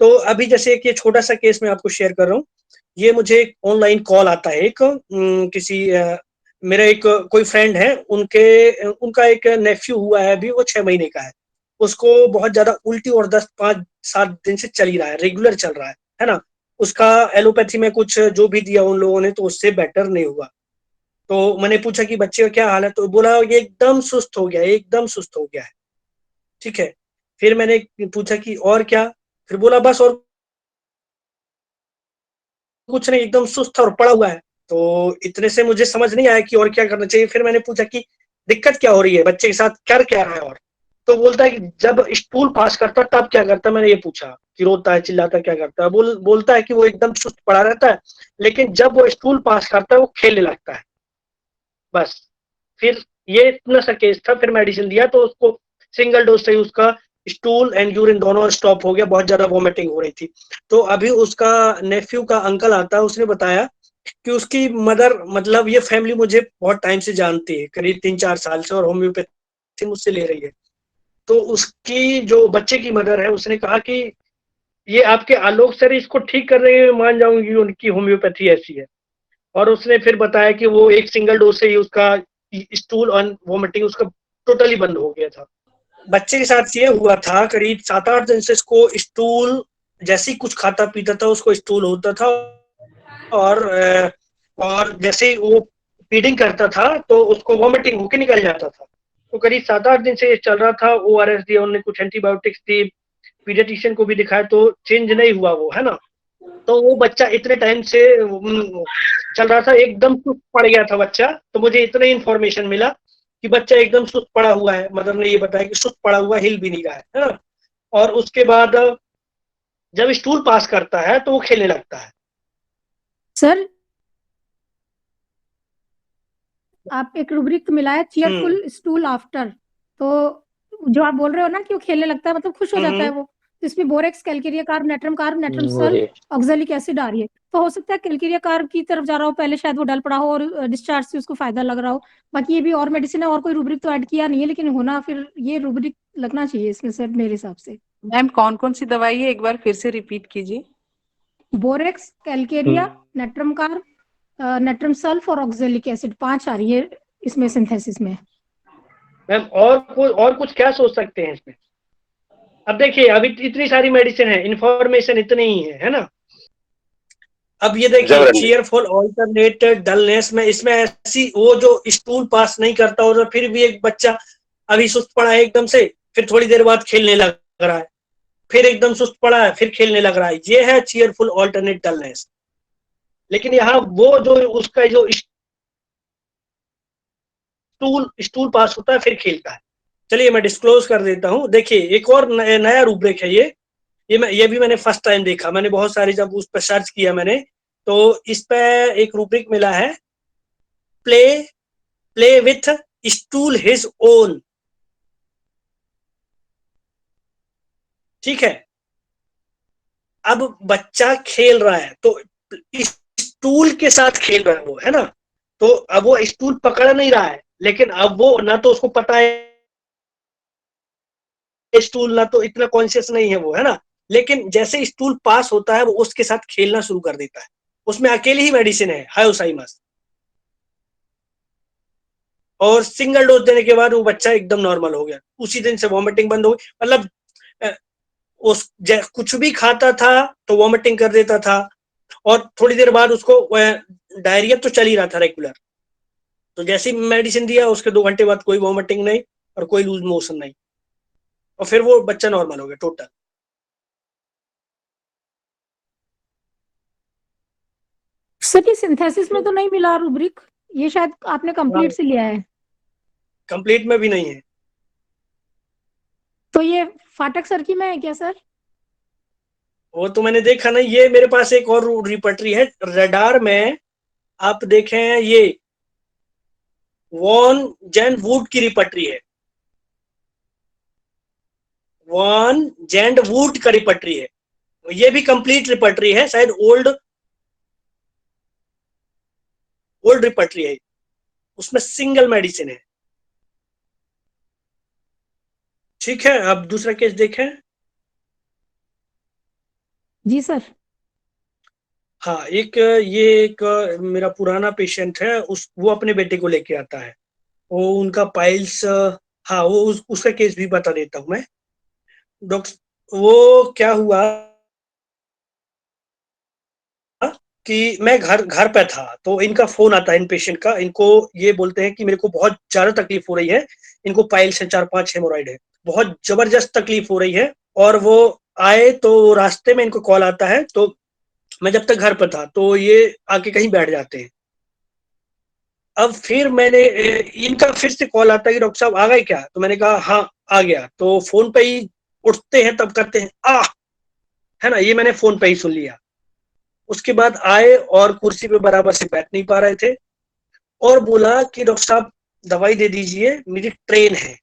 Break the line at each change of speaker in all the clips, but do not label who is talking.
तो अभी जैसे एक ये छोटा सा केस मैं आपको शेयर कर रहा हूँ। ये मुझे एक ऑनलाइन कॉल आता है एक किसी मेरा एक कोई फ्रेंड है, उनका एक नेफ्यू हुआ है, अभी वो 6 महीने का है। उसको बहुत ज़्यादा उल्टी और दस्त 5-7 दिन से चल ही रहा है, रेगुलर चल रहा है ना? उसका एलोपैथी में कुछ जो भी दिया उन लोगों ने, तो उससे बेटर नहीं हुआ। तो मैंने पूछा कि बच्चे का क्या हाल है? तो बोला ये एकदम सुस्त हो गया है, एकदम सुस्त हो गया है। ठीक है। फिर मैंने पूछा कि और क्या? फिर बोला बस और कुछ नहीं, एकदम सुस्त और पड़ा हुआ है। तो इतने से मुझे समझ नहीं आया कि और क्या करना चाहिए। फिर मैंने पूछा कि दिक्कत क्या हो रही है, बच्चे के साथ कर क्या रहा है? और तो बोलता है कि जब स्टूल पास करता तब क्या करता? मैंने ये पूछा कि रोता है, चिल्लाता है, क्या करता है? बोलता है कि वो एकदम सुस्त पड़ा रहता है, लेकिन जब वो स्टूल पास करता है वो खेलने लगता है, बस। फिर ये इतना सा केस था, फिर मेडिसिन दिया तो उसको सिंगल डोज से ही उसका स्टूल एंड यूरिन दोनों स्टॉप हो गया, बहुत ज्यादा वॉमिटिंग हो रही थी। तो अभी उसका नेफ्यू का अंकल आता है, उसने बताया कि उसकी मदर, मतलब ये फैमिली मुझे बहुत टाइम से जानती है, करीब 3-4 साल से, और होम्योपैथी मुझसे ले रही है। तो उसकी जो बच्चे की मदर है, उसने कहा कि ये आपके आलोक सर इसको ठीक कर रहे हैं, मान जाऊंगी उनकी होम्योपैथी ऐसी है। और उसने फिर बताया कि वो एक सिंगल डोज से ही उसका स्टूल और वोमिटिंग उसका टोटली बंद हो गया था। बच्चे के साथ ये हुआ था, करीब 7-8 दिन से इसको स्टूल, जैसे ही कुछ खाता पीता था उसको स्टूल होता था। और और जैसे ही वो फीडिंग करता था तो उसको वॉमिटिंग होके निकल जाता था। तो करीब 7-8 दिन से ये चल रहा था। ORS दिया उन्होंने, कुछ एंटीबायोटिक्स दी, पीडियाट्रिशियन को भी दिखाया, तो चेंज नहीं हुआ वो, है ना? तो वो बच्चा इतने टाइम से चल रहा था, एकदम सुस्त पड़ गया था बच्चा। तो मुझे इतना ही इन्फॉर्मेशन मिला कि बच्चा एकदम सुस्त पड़ा हुआ है, मदर ने ये बताया कि सुस्त पड़ा हुआ, हिल भी नहीं रहा है ना? और उसके बाद जब स्टूल पास करता है तो वो खेलने लगता है।
सर, आप एक रूब्रिक मिला है
हम्म
चीयरफुल स्टूल आफ्टर, तो जो आप बोल रहे हो ना कि वो खेलने लगता है, मतलब खुश हो जाता है
हम्म
वो, तो इसमें borax, Calcarea carb, natrum carb, natrum sulph,
वही।
ऑक्जेलिक एसिड आ रही है। तो हो सकता है कैलकेरिया कार्ब की तरफ जा रहा हो, पहले शायद वो डल पड़ा हो और डिस्चार्ज से उसको फायदा लग रहा हो। बाकी ये भी और मेडिसिन है, और कोई रूब्रिक तो ऐड किया नहीं है, लेकिन होना फिर ये रूब्रिक लगना चाहिए इसमें सर मेरे हिसाब से।
मैम कौन कौन सी दवाई है, एक बार फिर से रिपीट कीजिए।
Borax, Calcarea, natrum carb, natrum sulph और ऑक्जेलिक एसिड, 5 आ रही है इसमें सिंथेसिस में।
मैम और कुछ क्या सोच सकते हैं इसमें? अब देखिए, अभी इतनी सारी मेडिसिन है, इन्फॉर्मेशन इतनी ही है ना? अब ये देखिए, चीयरफुल ऑल्टरनेट डलनेस में, इसमें ऐसी वो जो स्टूल पास नहीं करता और फिर भी एक बच्चा अभी सुस्त पड़ा है एकदम से, फिर थोड़ी देर बाद खेलने लग रहा है, फिर एकदम सुस्त पड़ा है, फिर खेलने लग रहा है, ये है चीयरफुल ऑल्टरनेट डलनेस। लेकिन यहाँ वो जो उसका जो स्टूल स्टूल पास होता है फिर खेलता है। चलिए मैं डिस्क्लोज कर देता हूँ। देखिए, एक और नया रूब्रिक है ये भी मैंने फर्स्ट टाइम देखा। मैंने बहुत सारी, जब उस पर सर्च किया मैंने, तो इस पे एक रूब्रिक मिला है, play play with stool his own. ठीक है। अब बच्चा खेल रहा है तो स्टूल के साथ खेल रहा है वो, है ना? तो अब वो स्टूल पकड़ नहीं रहा है, लेकिन अब वो ना तो उसको पता है स्टूल, ना तो इतना कॉन्शियस नहीं है वो, है ना? लेकिन जैसे स्टूल पास होता है वो उसके साथ खेलना शुरू कर देता है। उसमें अकेली ही मेडिसिन है, हायोसाइमस। और सिंगल डोज देने के बाद वो बच्चा एकदम नॉर्मल हो गया, उसी दिन से वॉमिटिंग बंद हो गई। मतलब उस कुछ भी खाता था तो वॉमिटिंग कर देता था, और थोड़ी देर बाद उसको डायरिया तो चल ही रहा था रेगुलर। तो जैसे ही मेडिसिन दिया उसके 2 घंटे बाद कोई वॉमिटिंग नहीं और कोई लूज मोशन नहीं, और फिर वो बच्चा नॉर्मल हो गया टोटल।
सर ये सिंथेसिस में तो नहीं मिला रूब्रिक, ये शायद आपने कंप्लीट से लिया है।
कंप्लीट में भी नहीं है।
तो ये फाटक सर की में है क्या सर?
वो तो मैंने देखा नहीं। ये मेरे पास एक और रिपर्टरी है रडार में, आप देखें ये वॉन जैन वुड की रिपर्टरी है, वॉन जैंड वुड का रिपर्टरी है। ये भी कंप्लीट रिपर्टरी है, शायद ओल्ड ओल्ड रिपर्टरी है, उसमें सिंगल मेडिसिन है। ठीक है, अब दूसरा केस देखें।
जी सर।
हाँ, एक मेरा पुराना पेशेंट है, वो अपने बेटे को लेके आता है। वो उनका पाइल्स, हाँ, वो उसका केस भी बता देता हूँ मैं। डॉक्टर, वो क्या हुआ कि मैं घर घर पे था, तो इनका फ़ोन आता है इन पेशेंट का। इनको ये बोलते हैं कि मेरे को बहुत ज़्यादा तकलीफ़ हो रही है। इनको पाइल्स है, 4-5 हेमोरॉइड है। बहुत ज़बरदस्त तकलीफ़ हो रही है और वो आए तो रास्ते में इनको कॉल आता है, तो मैं जब तक घर पे था, तो ये आके कहीं बैठ जाते हैं। अब फिर मैंने इनका फिर से कॉल आता है कि डॉक्टर साहब आ गए क्या? तो मैंने कहा हाँ, आ गया। तो फ़ोन पे ही उठते हैं, तब करते हैं आह! है ना? ये मैंने फ़ोन पे ही सुन लिया। उसके बाद आए और कुर्सी पे बराबर से बैठ नहीं पा रहे थे और बोला कि डॉक्टर साहब दवाई दे दीजिए, मेरी ट्रेन है।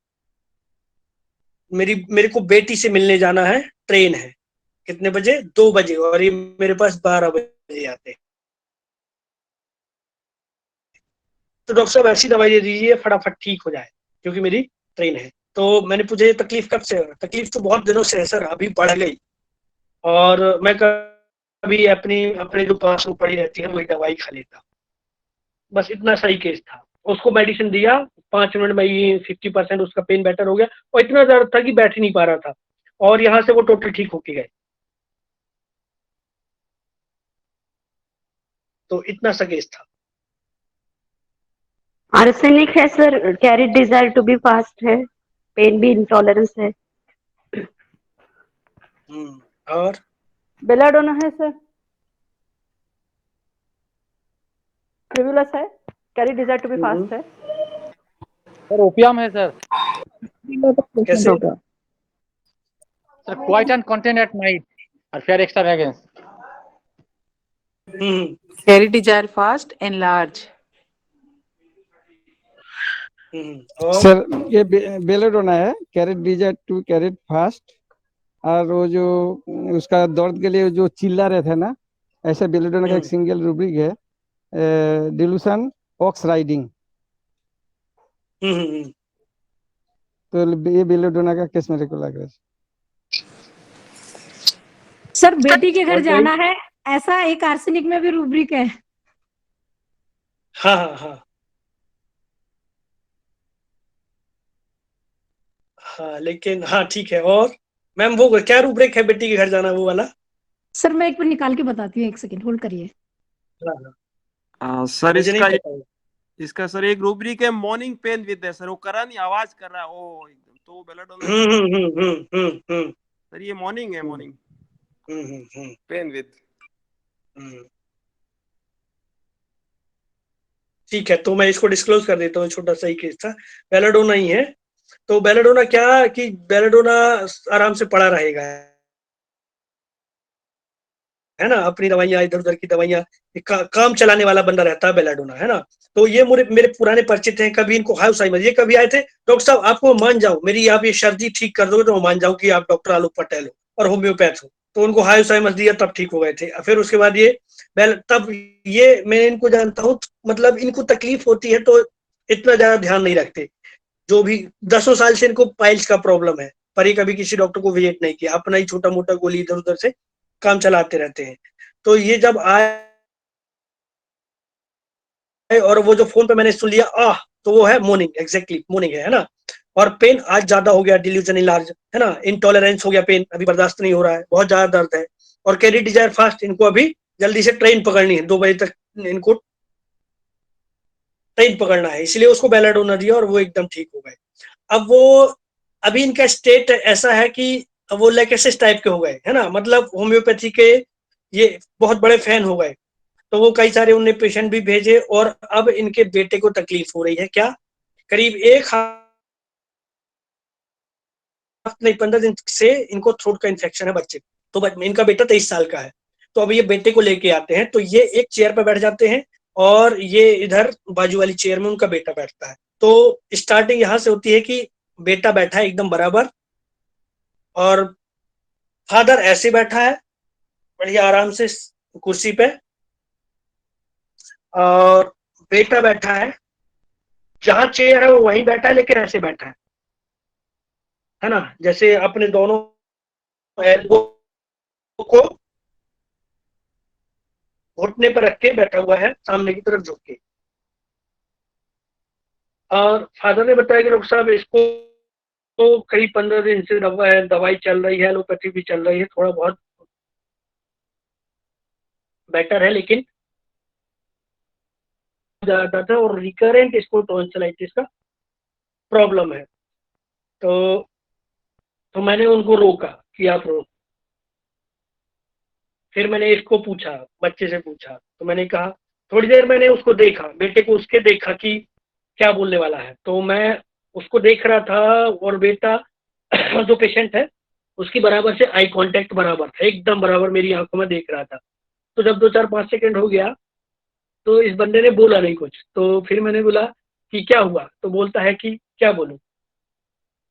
मेरे को बेटी से मिलने जाना है, ट्रेन है। कितने बजे? 2 बजे, और ये मेरे पास 12 बजे आते हैं। तो डॉक्टर साहब ऐसी दवाई दे दीजिए फटाफट ठीक हो जाए, क्योंकि मेरी ट्रेन है। तो मैंने पूछा ये तकलीफ कब से है? तकलीफ तो बहुत दिनों से है सर, अभी बढ़ गई, और मैं कभी अपनी अपने जो पास में पड़ी रहती है वही दवाई खा लेता। बस इतना सही केस था। उसको मेडिसिन दिया, 5 मिनट में ही 50% उसका पेन बेटर हो गया, और इतना दर्द था कि बैठ ही नहीं पा रहा था, और यहाँ से वो टोटल ठीक होके गए। तो इतना सा केस था।
आर्सेनिक है sir, carry desire to be fast है, पेन भी इंटॉलरेंस है।
और
बेलाडोना है सर, ट्रिबुलस है, carry desire to be fast है।
सर ओपियम है सर।
कैसे?
Sir quite and content at night और fair extravagance.
Carry desire fast, enlarge.
और
सर ये बेलेडोना है, carried desire to carried fast. और वो जो उसका दर्द के लिए जो चिल्ला रहे थे ना, ऐसे बेलेडोना का एक सिंगल रूब्रिक है, डिलूशन ऑक्स राइडिंग। तो ये बेलेडोना का केस मेरे को लग रहा है।
सर बेटी के घर
और कोई?
जाना है, ऐसा एक आर्सेनिक में भी रूब्रिक है।
हाँ हाँ हाँ हाँ, लेकिन हाँ ठीक है। और मैम वो क्या रूब्रिक है बेटी के घर जाना, वो वाला?
सर मैं एक बार निकाल के बताती हूँ, एक सेकंड होल्ड करिए।
हाँ, हाँ,
सर
मुझे नहीं पता है।
इसका सर एक रूब्रिक है, मॉर्निंग पेन विद है सर, वो करा नहीं, आवाज कर रहा है ओ एकदम, तो बेलाडोना सर ये मॉर्निंग है, मॉर्निंग पेन विद।
ठीक है, तो मैं इसको डिस्क्लोज कर देता हूँ, छोटा सा ही केस था, बेलाडोना ही है। तो बेलाडोना क्या कि बेलाडोना आराम से पड़ा रहेगा, है ना? अपनी दवाइयां, इधर उधर की दवाइयां, काम चलाने वाला बंदा रहता है बेलाडोना, है ना? तो ये मेरे पुराने परिचित हैं, कभी इनको हाउस ये कभी आए थे, डॉक्टर साहब आपको मान जाऊं, मेरी आप ये सर्दी ठीक कर दोगे तो मैं मान जाऊं कि आप डॉक्टर आलोक पटेल हो और होम्योपैथ हो। तो उनको हाउस दिया, तब ठीक हो गए थे। फिर उसके बाद तब ये मैं इनको जानता हूँ, मतलब इनको तकलीफ होती है तो इतना ज्यादा ध्यान नहीं रखते। जो भी 10 साल से इनको पाइल्स का प्रॉब्लम है, पर ये कभी किसी डॉक्टर को विजिट नहीं किया, अपना ही छोटा मोटा गोली इधर उधर से काम चलाते रहते हैं। तो ये जब आए और वो जो फोन पे मैंने सुन लिया आह, तो वो है मॉर्निंग, एग्जैक्टली मॉर्निंग है ना? और पेन आज ज्यादा हो गया, डिल्यूजन इलार्ज, है ना? इंटॉलरेंस हो गया, पेन अभी बर्दाश्त नहीं हो रहा है, बहुत ज्यादा दर्द है। और कैरी डिजायर फास्ट, इनको अभी जल्दी से ट्रेन पकड़नी है, 2 बजे तक इनको ट्रेन पकड़ना है, इसलिए उसको बेलाडोना दिया और वो एकदम ठीक हो गए। अब वो अभी इनका स्टेट ऐसा है कि वो लेकेसिस टाइप के हो गए, है ना? मतलब होम्योपैथी के ये बहुत बड़े फैन हो गए। तो वो कई सारे उनने पेशेंट भी भेजे, और अब इनके बेटे को तकलीफ हो रही है, क्या करीब 15 दिन से इनको थ्रोट का इन्फेक्शन है बच्चे। तो इनका बेटा 23 साल का है। तो अब ये बेटे को लेके आते हैं, तो ये एक चेयर पर बैठ जाते हैं और ये इधर बाजू वाली चेयर में उनका बेटा बैठता है। तो स्टार्टिंग यहाँ से होती है कि बेटा बैठा है एकदम बराबर, और फादर ऐसे बैठा है बढ़िया आराम से कुर्सी पे, और बेटा बैठा है जहां चेयर है वो वहीं बैठा है, लेकिन ऐसे बैठा है ना? जैसे अपने दोनों एल्बो को घुटने पर रख के बैठा हुआ है, सामने की तरफ झुक के। और फादर ने बताया कि डॉक्टर साहब इसको तो करीब 15 दिन से दवाई चल रही है, एलोपैथी भी चल रही है, थोड़ा बहुत बेटर है, लेकिन ज्यादा था और रिकरेंट इसको टॉन्सिलाइटिस का प्रॉब्लम है। तो मैंने उनको रोका कि आप रोको। फिर मैंने इसको पूछा, बच्चे से पूछा, तो मैंने कहा, थोड़ी देर मैंने उसको देखा, बेटे को उसके देखा कि क्या बोलने वाला है। तो मैं उसको देख रहा था और बेटा जो पेशेंट है उसकी बराबर से आई कांटेक्ट बराबर था, एकदम बराबर मेरी आंखों में देख रहा था। तो जब 2-4-5 सेकंड हो गया तो इस बंदे ने बोला नहीं कुछ। तो फिर मैंने बोला कि क्या हुआ, तो बोलता है कि क्या बोलूं।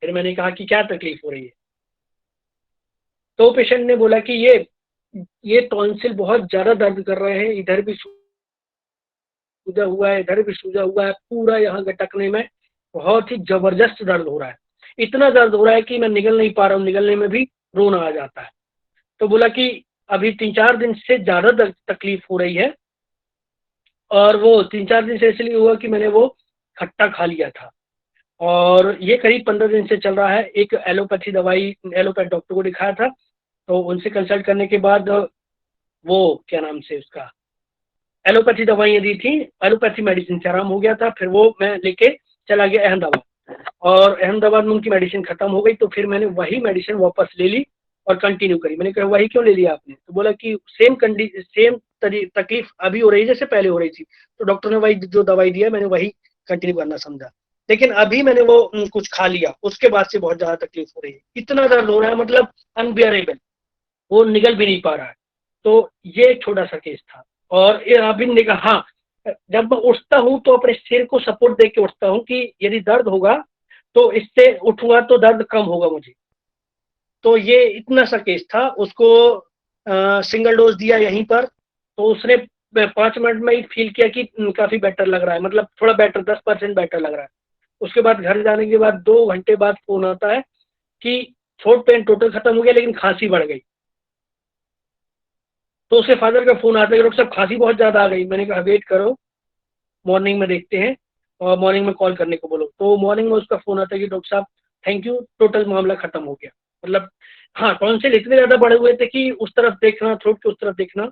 फिर मैंने कहा कि क्या तकलीफ हो रही है। तो पेशेंट ने बोला कि ये टॉन्सिल बहुत ज्यादा दर्द कर रहे हैं, इधर भी सूजा हुआ है, इधर भी सूजा हुआ है, पूरा यहाँ गटकने में बहुत ही जबरदस्त दर्द हो रहा है। इतना दर्द हो रहा है कि मैं निकल नहीं पा रहा हूँ, निकलने में भी रोना आ जाता है। तो बोला कि अभी 3-4 दिन से ज्यादा तकलीफ हो रही है, और वो 3-4 दिन से इसलिए हुआ कि मैंने वो खट्टा खा लिया था, और ये करीब 15 दिन से चल रहा है। एक एलोपैथी दवाई, एलोपैथ डॉक्टर को दिखाया था, तो उनसे कंसल्ट करने के बाद वो क्या नाम से उसका एलोपैथी दवाइयाँ दी थी, एलोपैथी मेडिसिन से आराम हो गया था। फिर वो मैं लेके चला गया अहमदाबाद, और अहमदाबाद में उनकी मेडिसिन खत्म हो गई। तो फिर मैंने वही मेडिसिन वापस ले ली और कंटिन्यू करी। मैंने कहा वही क्यों ले लिया आपने, तो बोला कि सेम तकलीफ अभी हो रही है जैसे पहले हो रही थी, तो डॉक्टर ने वही जो दवाई दिया मैंने वही कंटिन्यू करना समझा। लेकिन अभी मैंने वो कुछ खा लिया, उसके बाद से बहुत ज्यादा तकलीफ हो रही है, इतना दर्द हो रहा है, मतलब अनबियरेबल, वो निकल भी नहीं पा रहा है। तो ये एक छोटा सा केस था। और ये अभी ने कहा, हाँ, जब मैं उठता हूँ तो अपने सिर को सपोर्ट दे के उठता हूँ कि यदि दर्द होगा तो इससे उठूंगा तो दर्द कम होगा मुझे। तो ये इतना सा केस था। उसको सिंगल डोज दिया यहीं पर, तो उसने 5 मिनट में ही फील किया कि काफी बेटर लग रहा है, मतलब थोड़ा बेटर, 10% बेटर लग रहा है। उसके बाद घर जाने के बाद 2 घंटे बाद फोन आता है कि थ्रोट पेन टोटल खत्म हो गया, लेकिन खांसी बढ़ गई। तो उसके फादर का फोन आता है, डॉक्टर साहब खांसी बहुत ज्यादा आ गई। मैंने कहा वेट करो, मॉर्निंग में देखते हैं, और मॉर्निंग में कॉल करने को बोलो। तो मॉर्निंग में उसका फोन आता है कि डॉक्टर साहब थैंक यू, टोटल मामला खत्म हो गया। मतलब हाँ, टॉन्सिल इतने ज्यादा बढ़े हुए थे कि उस तरफ देखना, थ्रोट की उस तरफ देखना,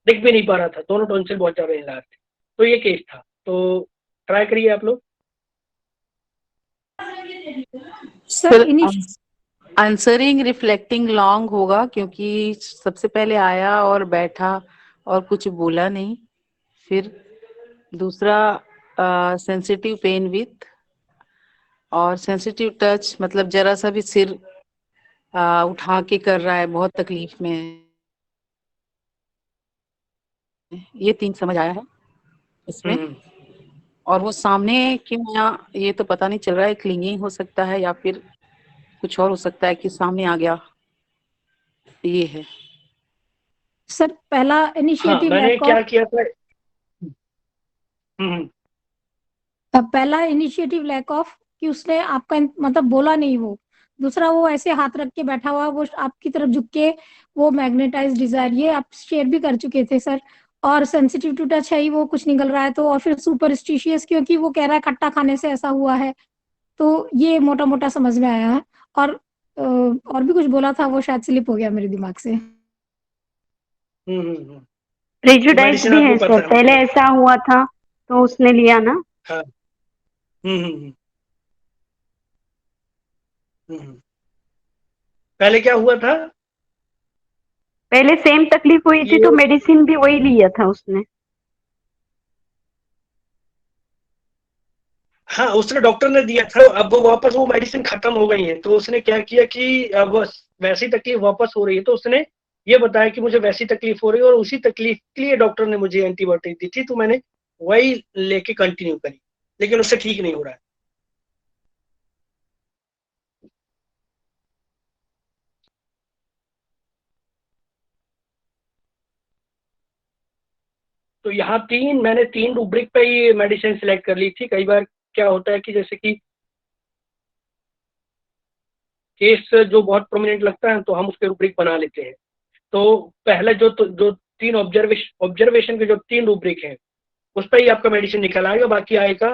दिख भी नहीं पा रहा था, दोनों टॉन्सिल बहुत ज्यादा हिला रहे थे। तो ये केस था, तो ट्राई करिए आप लोग।
Sir initial
answering reflecting long होगा, क्योंकि सबसे पहले आया और बैठा और कुछ बोला नहीं। फिर दूसरा सेंसिटिव पेन विथ और सेंसिटिव टच, मतलब जरा सा भी सिर उठा के कर रहा है, बहुत तकलीफ में है। ये 3 समझ आया है इसमें। और वो सामने क्यों आया ये तो पता नहीं चल रहा है, क्लिंगिंग हो सकता है या फिर कुछ और हो सकता है कि सामने आ गया, ये है।
सर पहला
हाँ,
इनिशिएटिव
मैंने
लैक
क्या
ऑफ
किया था। हम्म
पहला इनिशिएटिव लैक ऑफ कि उसने आपका मतलब बोला नहीं। वो दूसरा, वो ऐसे हाथ रख के बैठा हुआ, वो आपकी तरफ झुक के, वो मैग्नेटाइज डिजायर, ये आप शेयर भी कर चुके थे सर। और सेंसिटिव टू टच है ही, वो कुछ निकल रहा है तो। और फिर सुपरस्टिशियस, क्योंकि वो कह रहा है खट्टा खाने से ऐसा हुआ है। तो ये मोटा मोटा समझ में आया है। और भी कुछ बोला था, वो शायद स्लिप हो गया मेरे दिमाग से।
प्रेजुडाइज
मेडिसिन
भी
आपको
है
पता
सर,
है
पहले
मतलब।
ऐसा हुआ था तो उसने लिया ना।
हाँ। हम्म हम्म हम्म, हम्म। पहले क्या हुआ था,
पहले सेम तकलीफ हुई थी
ये
तो मेडिसिन भी वही लिया था उसने।
हाँ, उसने डॉक्टर ने दिया था, अब वो वापस वो मेडिसिन खत्म हो गई है, तो उसने क्या किया कि अब वैसी तकलीफ वापस हो रही है, तो उसने ये बताया कि मुझे वैसी तकलीफ हो रही है, और उसी तकलीफ के लिए डॉक्टर ने मुझे एंटीबायोटिक दी थी, तो मैंने वही लेके कंटिन्यू करी, लेकिन उससे ठीक नहीं हो रहा है। तो यहाँ मैंने 3 रूब्रिक पे ही मेडिसिन सिलेक्ट कर ली थी। कई बार क्या होता है कि जैसे कि केस जो बहुत प्रोमिनेंट लगता है तो हम उसके रूब्रिक बना लेते हैं। तो पहले जो तीन ऑब्जर्वेशन के जो 3 रूब्रिक हैं उस पर ही आपका मेडिसिन निकल आएगा, बाकी आएगा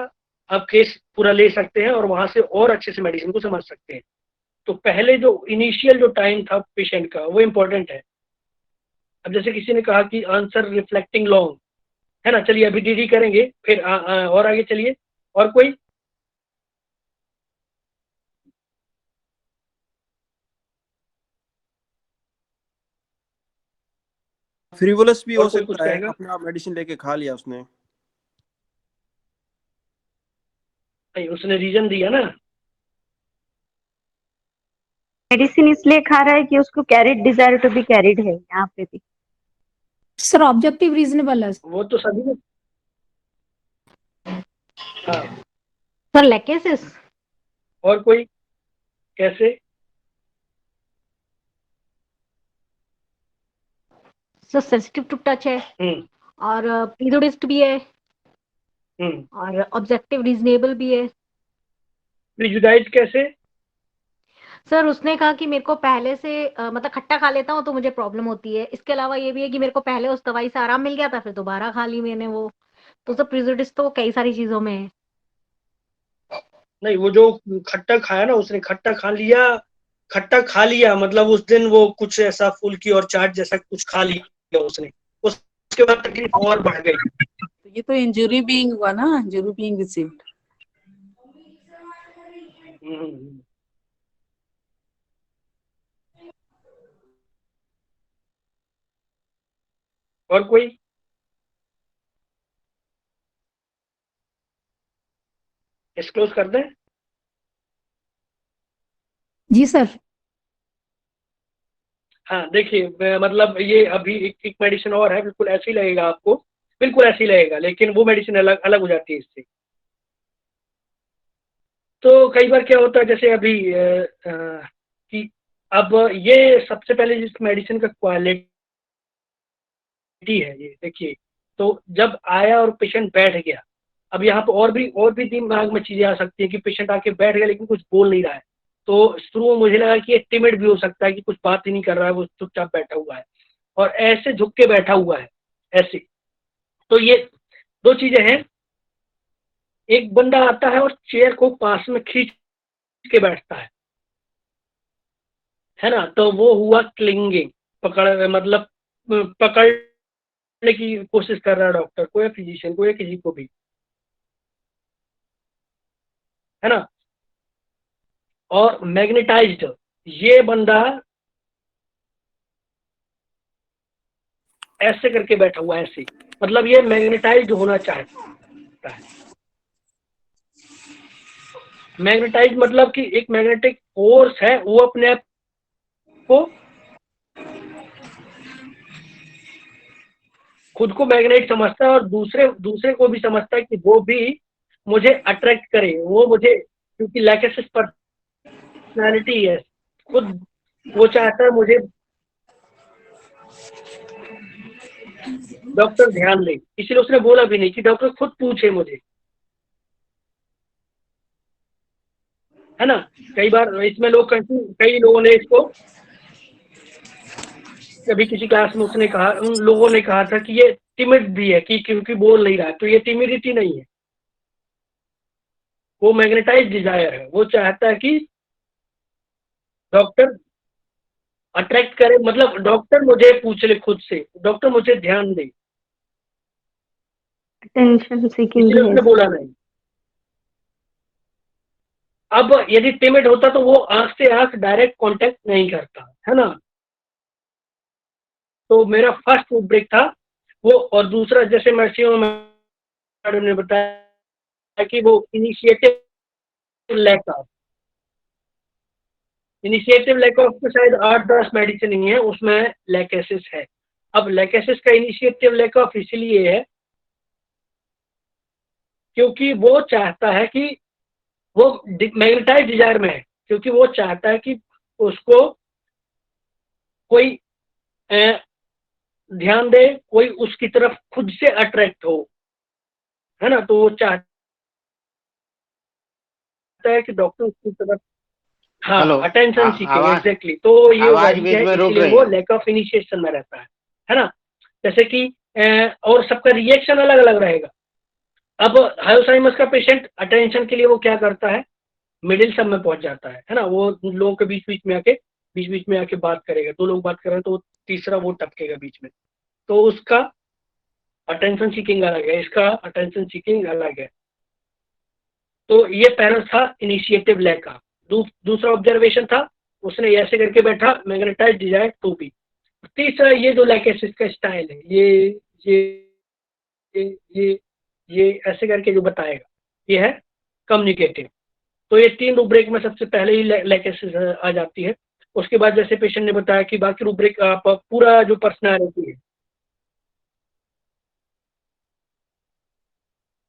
आप केस पूरा ले सकते हैं और वहां से और अच्छे से मेडिसिन को समझ सकते हैं। तो पहले जो इनिशियल जो टाइम था पेशेंट का वो इम्पोर्टेंट है। अब जैसे किसी ने कहा कि आंसर रिफ्लेक्टिंग लॉन्ग, है ना, चलिए अभी डीडी करेंगे, फिर और आगे चलिए। और कोई?
फ्रीवोलस भी
और
हो
कोई कुछ
सकता है,
कहेगा?
अपने आप मेडिसिन लेके खा लिया उसने।
नहीं, उसने रीजन दिया ना।
मेडिसिन इसलिए खा रहा है कि उसको carried desire to be carried है यहाँ पे भी।
सर ऑब्जेक्टिव रीजनेबल है।
वो तो सभी ने। हाँ,
सर लेकेसिस।
और कोई? कैसे?
सर सेंसिटिव टू टच है
हम्म
और प्रीजुडिस्ड भी है
हम्म
और ऑब्जेक्टिव रीजनेबल भी है।
प्रिजुडाइज कैसे?
सर उसने कहा कि मेरे को पहले से मतलब खट्टा खा लेता हूँ तो मुझे प्रॉब्लम होती है। इसके अलावा ये भी है कि मेरे को पहले उस दवाई से आराम मिल गया था, फिर दोबारा खा ली मैंने वो। तो सर प्रिजुडिस तो कई सारी चीजों में है।
नहीं, वो जो खट्टा खाया ना, उसने खट्टा खा लिया मतलब उस दिन वो कुछ ऐसा फुल्की और चाट जैसा कुछ खा लिया उसने, उसके बाद तकलीफ और बढ़ गई।
तो ये तो इंजुरी बीइंग हुआ ना, इंजुरी बीइंग रिसीव्ड।
हम्म। और कोई? डिस्क्लोज कर दें?
जी सर।
हाँ, देखिए मतलब ये अभी एक मेडिसिन और है, बिल्कुल ऐसे ही लगेगा आपको, बिल्कुल ऐसे ही लगेगा, लेकिन वो मेडिसिन अलग अलग हो जाती है इससे। तो कई बार क्या होता है, जैसे अभी कि अब ये सबसे पहले जिस मेडिसिन का क्वालिटी है, ये देखिए, तो जब आया और पेशेंट बैठ गया, अब यहाँ पर और भी दिमाग में चीजें आ सकती है कि पेशेंट आके बैठ गया लेकिन कुछ बोल नहीं रहा है। तो शुरू में मुझे लगा कि ये टिमिड भी हो सकता है कि कुछ बात ही नहीं कर रहा है, वो चुपचाप बैठा हुआ है और ऐसे झुक के बैठा हुआ है ऐसे। तो ये 2 चीजें हैं। एक बंदा आता है और चेयर को पास में खींच के बैठता है ना, तो वो हुआ क्लिंगिंग, मतलब पकड़ने की कोशिश कर रहा है डॉक्टर को या फिजिशियन को या किसी को भी, है ना। और मैग्नेटाइज्ड, ये बंदा ऐसे करके बैठा हुआ है, ऐसे, मतलब ये मैग्नेटाइज्ड होना चाहता है। मैग्नेटाइज मतलब कि एक मैग्नेटिक फोर्स है, वो अपने आप को खुद को मैग्नेट समझता है और दूसरे को भी समझता है कि वो भी मुझे अट्रैक्ट करे, वो मुझे, क्योंकि लैकेसिस पर्सनैलिटी है, खुद वो चाहता है मुझे डॉक्टर ध्यान दे, इसलिए उसने बोला भी नहीं कि डॉक्टर खुद पूछे मुझे, है ना। कई बार इसमें कई लोगों ने इसको, कभी किसी क्लास में उन लोगों ने कहा था कि ये टिमिड भी है कि क्योंकि बोल नहीं रहा है, तो ये टिमिडिटी नहीं है, वो मैग्नेटाइज डिजायर है, वो चाहता है कि डॉक्टर अट्रैक्ट करे, मतलब डॉक्टर मुझे पूछ ले खुद से, डॉक्टर मुझे ध्यान दे,
अटेंशन सीकिंग
इसलिए उसने बोला नहीं। अब यदि टिमिड होता तो वो आंख से आंख डायरेक्ट कांटेक्ट नहीं करता, है ना। तो मेरा फर्स्ट ब्रेक था वो, और दूसरा जैसे मैडम ने बताया कि वो इनिशिएटिव लैक ऑफ तो शायद 8-10 मेडिसिन ही है, उसमें लैकेसिस है। अब लैकेसिस का इनिशिएटिव लैक ऑफ इसलिए है क्योंकि वो चाहता है कि वो मैग्नेटाइज डिजायर में है, क्योंकि वो चाहता है कि उसको कोई ध्यान दे, कोई उसकी तरफ खुद से अट्रैक्ट हो, है ना। तो वो चाहता है कि डॉक्टर उसकी तरफ, हाँ, अटेंशन सीकिंग, एग्जैक्टली। तो ये
आवाज
वही
बीच
है,
में रुक
इसलिए
रही
वो
है।
लैक ऑफ इनिशिएशन में रहता है ना। जैसे कि और सबका रिएक्शन अलग अलग रहेगा। अब हायोसाइमस का पेशेंट अटेंशन के लिए वो क्या करता है, मिडिल सब में पहुंच जाता है ना, वो लोगों के बीच बीच में आके बात करेगा, दो लोग बात कर रहे हैं तो तीसरा वो टपकेगा बीच में, तो उसका अटेंशन सीकिंग अलग है, इसका अटेंशन सीकिंग अलग है। तो ये पहला था इनिशिएटिव लैक का। दूसरा ऑब्जर्वेशन था, उसने ऐसे करके बैठा, मैग्नेटाइज डिजायर टू बी। तीसरा ये जो लैकेसिस का स्टाइल है, ये ऐसे करके जो बताएगा, ये है कम्युनिकेटिव। तो ये 3 रूब्रिक में सबसे पहले ही लैकेसिस आ जाती है। उसके बाद जैसे पेशेंट ने बताया कि बाकी रूब्रिक आप पूरा जो पर्सनालिटी है।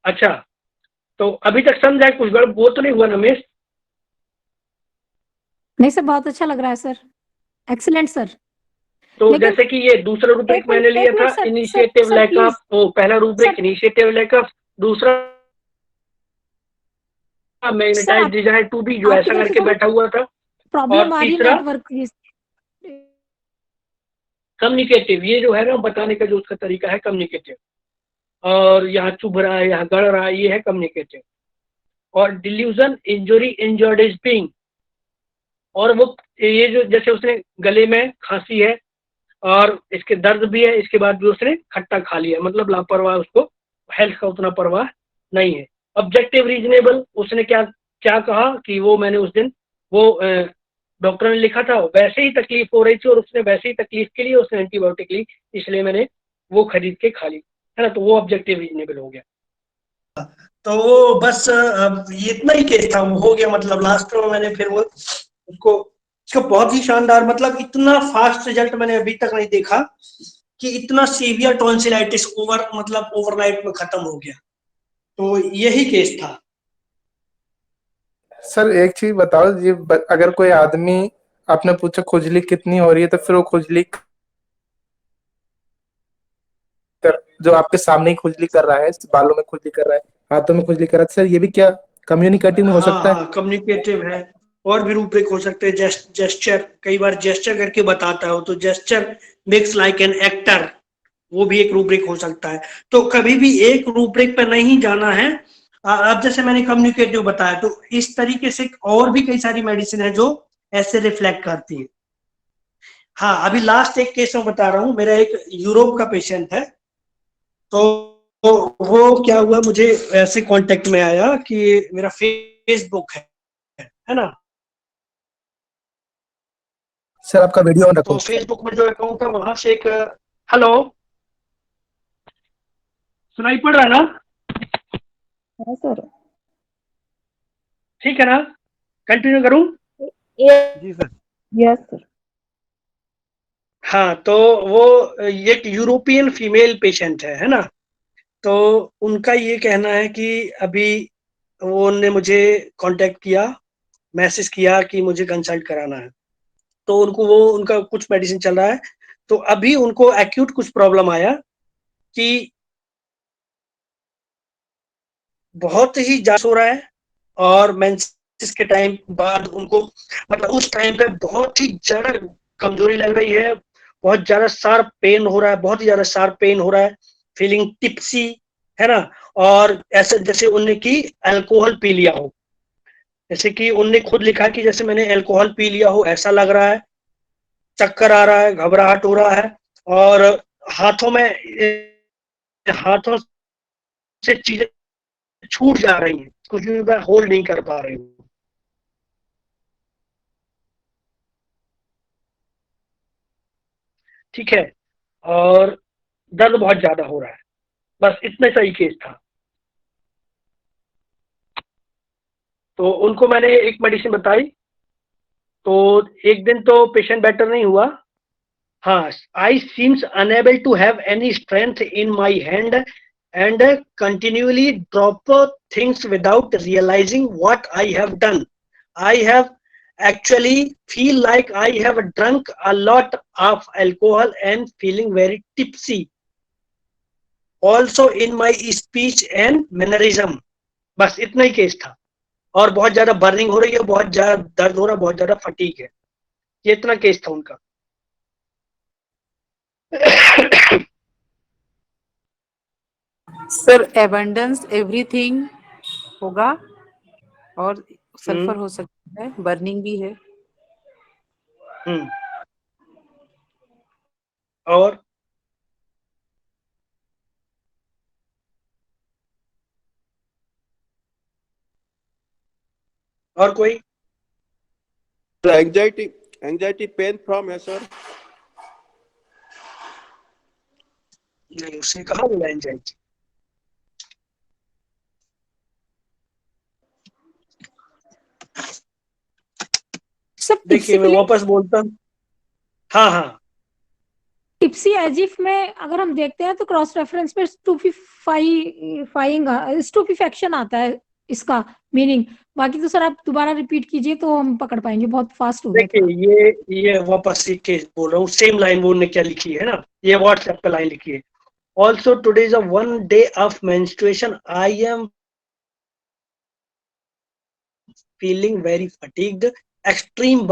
अच्छा, तो अभी तक समझा है, कुछ गड़बड़ वो तो नहीं हुआ ना मिस?
नहीं सर, बहुत अच्छा लग रहा है सर, एक्सीलेंट सर।
तो
लेकिन
जैसे कि ये दूसरा रूब्रिक मैंने लिया
एक
था
minute sir,
initiative
sir
lack
please
वो पहला रूब्रिक
सर,
इनिशिएटिव लैक दूसरा
sir
magnetize desire to be जो
आपकी
ऐसा
तरफ से
करके
थोड़ी
बैठा हुआ था,
प्रॉब्लम
और
आ रही है
तीसरा
नेटवर्क की।
कम्युनिकेटिव, ये जो है ना बताने का जो उसका तरीका है कम्युनिकेटिव, और यहाँ चुभ रहा है, यहाँ गड़ रहा है, ये है कम्युनिकेटिव। और delusion injury injured is being, और वो ये जो जैसे उसने गले में खांसी है और इसके दर्द भी है, इसके बाद भी उसने खट्टा खा लिया, मतलब लापरवाह, उसको हेल्थ का उतना परवाह नहीं है। ऑब्जेक्टिव रीजनेबल, उसने क्या क्या कहा कि वो मैंने उस दिन वो डॉक्टर ने लिखा था वैसे ही तकलीफ हो रही थी, और उसने वैसे ही तकलीफ के लिए उसने एंटीबायोटिक ली, इसलिए मैंने वो खरीद के खा ली, है ना, तो वो ऑब्जेक्टिव रीजनेबल हो गया। तो वो बस ये इतना ही केस था, वो हो गया, मतलब लास्ट में मैंने फिर वो उसको, इसका बहुत ही शानदार, मतलब इतना फास्ट रिजल्ट मैंने अभी तक नहीं देखा कि इतना सीवियर टॉन्सिलाइटिस मतलब ओवरनाइट में खत्म हो गया। तो यही केस था।
सर एक चीज बताओ, ये अगर कोई आदमी आपने पूछा खुजली कितनी हो रही है, तो फिर वो खुजली जो आपके सामने ही खुजली कर रहा है, बालों में खुजली कर रहा है, हाथों में खुजली कर रहा है, सर ये भी क्या कम्युनिकेटिव में हो सकता है?
हाँ, कम्युनिकेटिव है, और भी रूब्रिक हो सकते हैं। जेस्चर, कई बार जेस्चर करके बताता है, तो gesture makes like an actor, वो भी एक रूब्रिक हो सकता है। तो कभी भी एक रूब्रिक पे नहीं जाना है। अब जैसे मैंने कम्युनिकेटिव बताया, तो इस तरीके से और भी कई सारी मेडिसिन है जो ऐसे रिफ्लेक्ट करती है। हाँ, अभी लास्ट एक केस में बता रहा हूँ, मेरा एक यूरोप का पेशेंट है, तो वो क्या हुआ, मुझे ऐसे कांटेक्ट में आया कि मेरा फेसबुक है ना,
सर आपका वीडियो ऑन रखो।
तो फेसबुक में जो अकाउंट है वहां से एक, हेलो, सुनाई पड़ रहा है ना?
हाँ सर,
ठीक है ना, कंटिन्यू करूं?
जी सर।
Yes sir.
हाँ, तो वो एक यूरोपियन फीमेल पेशेंट है ना, तो उनका ये कहना है कि अभी वो उन्होंने मुझे कांटेक्ट किया, मैसेज किया कि मुझे कंसल्ट कराना है, तो उनको वो उनका कुछ मेडिसिन चल रहा है, तो अभी उनको एक्यूट कुछ प्रॉब्लम आया कि बहुत ही जांच हो रहा है, और मेंसेस के टाइम बाद उनको, मतलब उस टाइम पे बहुत ही ज्यादा कमजोरी लग रही है, बहुत ज्यादा शार्प पेन हो रहा है, बहुत ही ज्यादा शार्प पेन हो रहा है, फीलिंग टिप्सी, है ना, और ऐसे जैसे उनने की अल्कोहल पी लिया हो, जैसे कि उनने खुद लिखा कि जैसे मैंने अल्कोहल पी लिया हो ऐसा लग रहा है, चक्कर आ रहा है, घबराहट हो रहा है, और हाथों से चीजें छूट जा रही हैं, कुछ भी मैं होल्ड नहीं कर पा रही हूँ। ठीक है, और दर्द बहुत ज्यादा हो रहा है, बस इतने सही केस था। तो उनको मैंने एक मेडिसिन बताई, तो एक दिन तो पेशेंट बेटर नहीं हुआ। हाँ, I seems unable to have any strength in my hand and continuously drop things without realising what I have done. I have actually feel like I have drunk a lot of alcohol and feeling very tipsy. Also in my speech and mannerism. बस इतना ही case था, और बहुत ज्यादा burning हो रही है, बहुत ज्यादा दर्द हो रहा है, बहुत ज्यादा फटीग है, ये इतना केस था उनका।
सर
एबंडेंस एवरीथिंग होगा और सल्फर हो सकता है, बर्निंग भी है।
और कोई
एंजाइटी पेन फ्रॉम है सर?
नहीं, उसने कहा बोला एंजाइटी। देखिए मैं वापस बोलता हूँ, हाँ
टिप्सी एजिफ में अगर हम देखते हैं तो क्रॉस रेफरेंस में स्टूपिफाइंग आता है इसका मीनिंग। बाकी तो सर आप दोबारा रिपीट कीजिए तो हम पकड़ पाएंगे, बहुत फास्ट हो गया था।
देखिए ये वापस एक केस बोल रहा हूँ, सेम लाइन वो ने क्या लिखी है ना, ये व्हाट्सएप पे लाइन लिखी है। Also today is a 1 day of menstruation. I am feeling very fatigued, extreme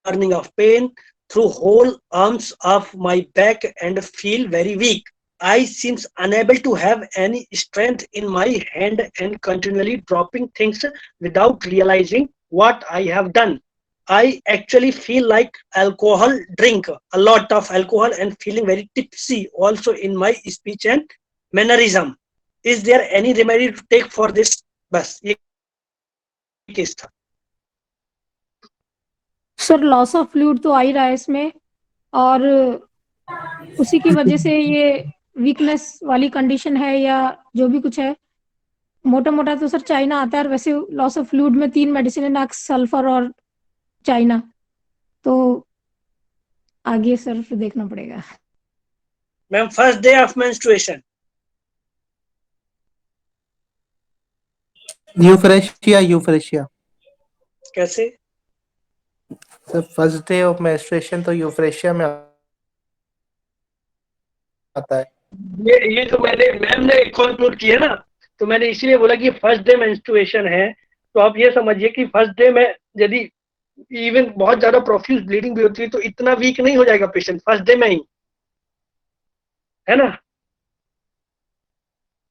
burning of pain through whole arms of my back and feel very weak. I seems unable to have any strength in my hand and continually dropping things without realizing what I have done. I actually feel like alcohol, drink a lot of alcohol and feeling very tipsy also in my speech and mannerism. Is there any remedy to take for this? बस ये case था।
Sir loss of fluid तो आ ही रहा है इसमें, और उसी की वजह से ये वीकनेस वाली कंडीशन है या जो भी कुछ है। मोटा मोटा तो सर चाइना आता है, और वैसे लॉस ऑफ फ्लूइड में 3 मेडिसिन है, नक्स, सल्फर और चाइना। तो आगे सर फिर देखना पड़ेगा।
Ma'am first day of menstruation,
euphrasia
कैसे?
Sir first day of menstruation तो यूफ्रेशिया में आता है।
ये तो मैंने मैम ने कंक्लूड किया ना, तो मैंने इसीलिए बोला कि फर्स्ट डे मेंस्ट्रुएशन है, तो आप ये समझिए कि फर्स्ट डे में यदि इवन बहुत ज्यादा प्रोफ्यूज ब्लीडिंग भी होती है तो इतना वीक नहीं हो जाएगा पेशेंट फर्स्ट डे में ही, है ना।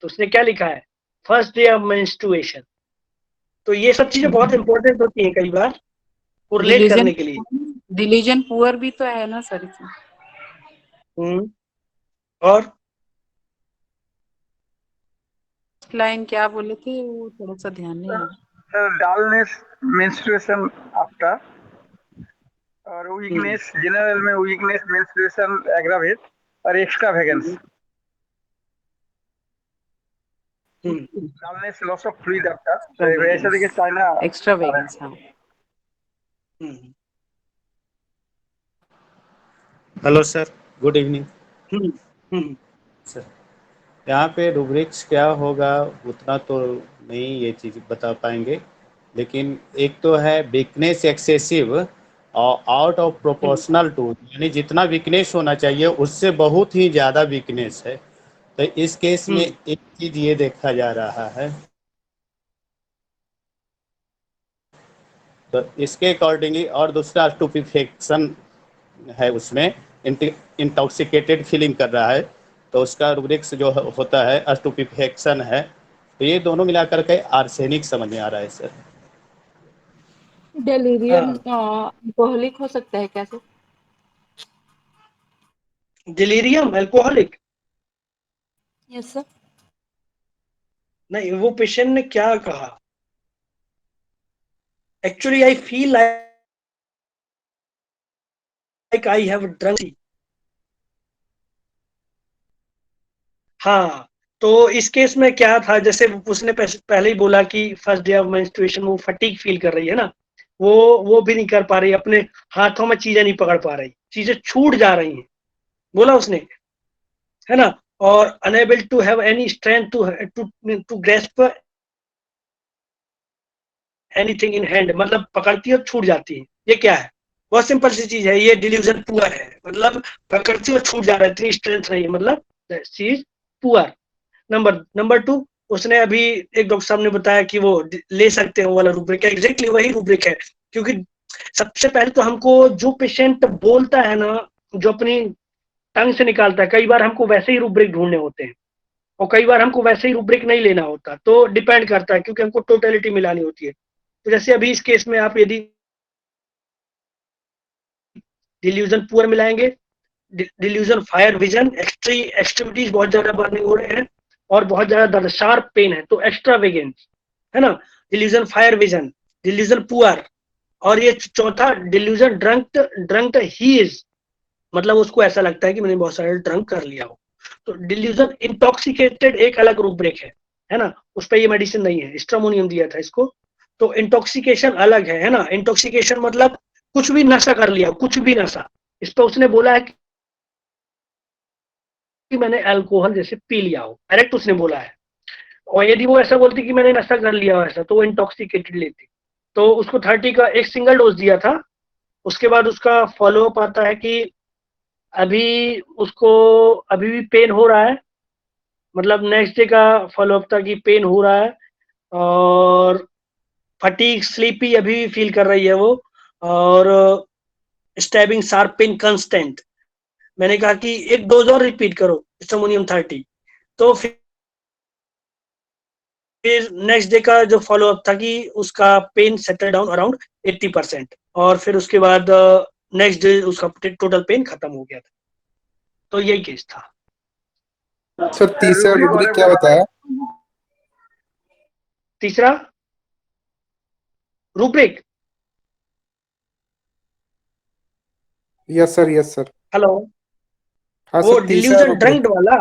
तो उसने क्या लिखा है, फर्स्ट डे ऑफ मेंस्ट्रुएशन। तो ये सब चीजें बहुत इंपॉर्टेंट होती हैं कई बार कोरिलेट करने के लिए।
डिलीजन पुअर भी तो है ना सर इसमें।
और
लाइन क्या बोले थे वो थोड़ा सा ध्यान नहीं है।
डलनेस मेंस्ट्रुएशन आफ्टर और वीकनेस, जनरल में वीकनेस मेंस्ट्रुएशन एग्रावेट और extravagance. Dullness loss of fluid after, तो ऐसे देखिए चाइना
एक्स्ट्रावेगेंस। हाँ
hello sir, good evening. Sir यहाँ पे रूब्रिक्स क्या होगा उतना तो नहीं ये चीज़ बता पाएंगे, लेकिन एक तो है वीकनेस एक्सेसिव और आउट ऑफ प्रोपोर्शनल टू, यानी जितना वीकनेस होना चाहिए उससे बहुत ही ज़्यादा वीकनेस है। तो इस केस में एक चीज़ ये देखा जा रहा है, तो इसके अकॉर्डिंगली, और दूसरा स्टूपिफिकेशन है, उसमें इंटॉक्सिकेटेड फीलिंग कर रहा है, तो उसका रूब्रिक्स जो होता है स्टूपिफिकेशन है। तो ये दोनों मिलाकर के आर्सेनिक समझ में आ रहा है सर।
डिलीरियम अल्कोहलिक हो सकता है क्या sir?
Delirium alcoholic
yes sir.
नहीं, वो पेशेंट ने क्या कहा, actually I feel like I have drunk. हाँ, तो इस केस में क्या था, जैसे उसने पहले ही बोला कि फर्स्ट डे ऑफ मेंस्ट्रुएशन वो फटीग फील कर रही है ना, वो भी नहीं कर पा रही, अपने हाथों में चीजें नहीं पकड़ पा रही, चीजें छूट जा रही हैं, बोला उसने, है ना। और unable to have any strength to grasp anything in hand, मतलब पकड़ती है और छूट जाती है। ये क्या है, बहुत सिंपल सी चीज है, ये डिल्यूजन पुअर है, मतलब पकड़ती है और छूट जा रहा है, इतनी स्ट्रेंथ नहीं है, मतलब चीज पुअर। नंबर 2, उसने अभी एक डॉक्टर साहब ने बताया कि वो ले सकते हैं वो वाला रूब्रिक है, एग्जैक्टली वही रूब्रिक है। क्योंकि सबसे पहले तो हमको जो पेशेंट बोलता है ना, जो अपनी टंग से निकालता है, कई बार हमको वैसे ही रूब्रिक ढूंढने होते हैं और कई बार हमको वैसे ही रूब्रिक नहीं लेना होता, तो डिपेंड करता है क्योंकि हमको टोटलिटी मिलानी होती है। तो जैसे अभी इस केस में आप यदि डिल्यूजन पुअर मिलाएंगे, डिल्यूजन फायर विजन, एक्सट्रीमिटीज बहुत ज्यादा बर्निंग हो रहे हैं और बहुत ज्यादा दर्द, शार्प पेन है, तो एक्स्ट्रा वेगेंस है ना, delusion fire vision, delusion poor, और ये चौथा डिल्यूजन ड्रंक्ड ही इज, मतलब उसको ऐसा लगता है कि मैंने बहुत सारा ड्रंक कर लिया हो। तो डिल्यूजन इंटॉक्सिकेटेड एक अलग रूब्रिक है ना, उस पर ये मेडिसिन नहीं है, स्ट्रामोनियम दिया था इसको। तो इंटॉक्सिकेशन अलग है ना, इंटॉक्सिकेशन मतलब कुछ भी नशा कर लिया, कुछ भी नशा, इस पर उसने बोला है कि मैंने अल्कोहल जैसे पी लिया हो, डायरेक्ट उसने बोला है। और यदि वो ऐसा बोलती कि मैंने नशा कर लिया हो ऐसा, तो वो इंटॉक्सिकेटेड लेती। तो उसको 30 का एक सिंगल डोज दिया था। उसके बाद उसका फॉलोअप आता है कि अभी उसको अभी भी पेन हो रहा है, मतलब नेक्स्ट डे का फॉलोअप था कि पेन हो रहा है और फटीग स्लीपी अभी भी फील कर रही है वो, और स्टैबिंग शार्प पेन कंस्टेंट। मैंने कहा कि एक डोज और रिपीट करो स्ट्रामोनियम 30। तो फिर नेक्स्ट डे का जो फॉलोअप था कि उसका पेन सेटल डाउन अराउंड 80%, और फिर उसके बाद नेक्स्ट डे उसका टोटल पेन खत्म हो गया था। तो यही केस था।
सर तीसरा रूब्रिक क्या बताया?
तीसरा रूब्रिक,
यस सर।
हेलो,
हाँ
वो
सर, तीसरा
डिल्यूजन
रूब्रिक।
ड्रंक्ड वाला,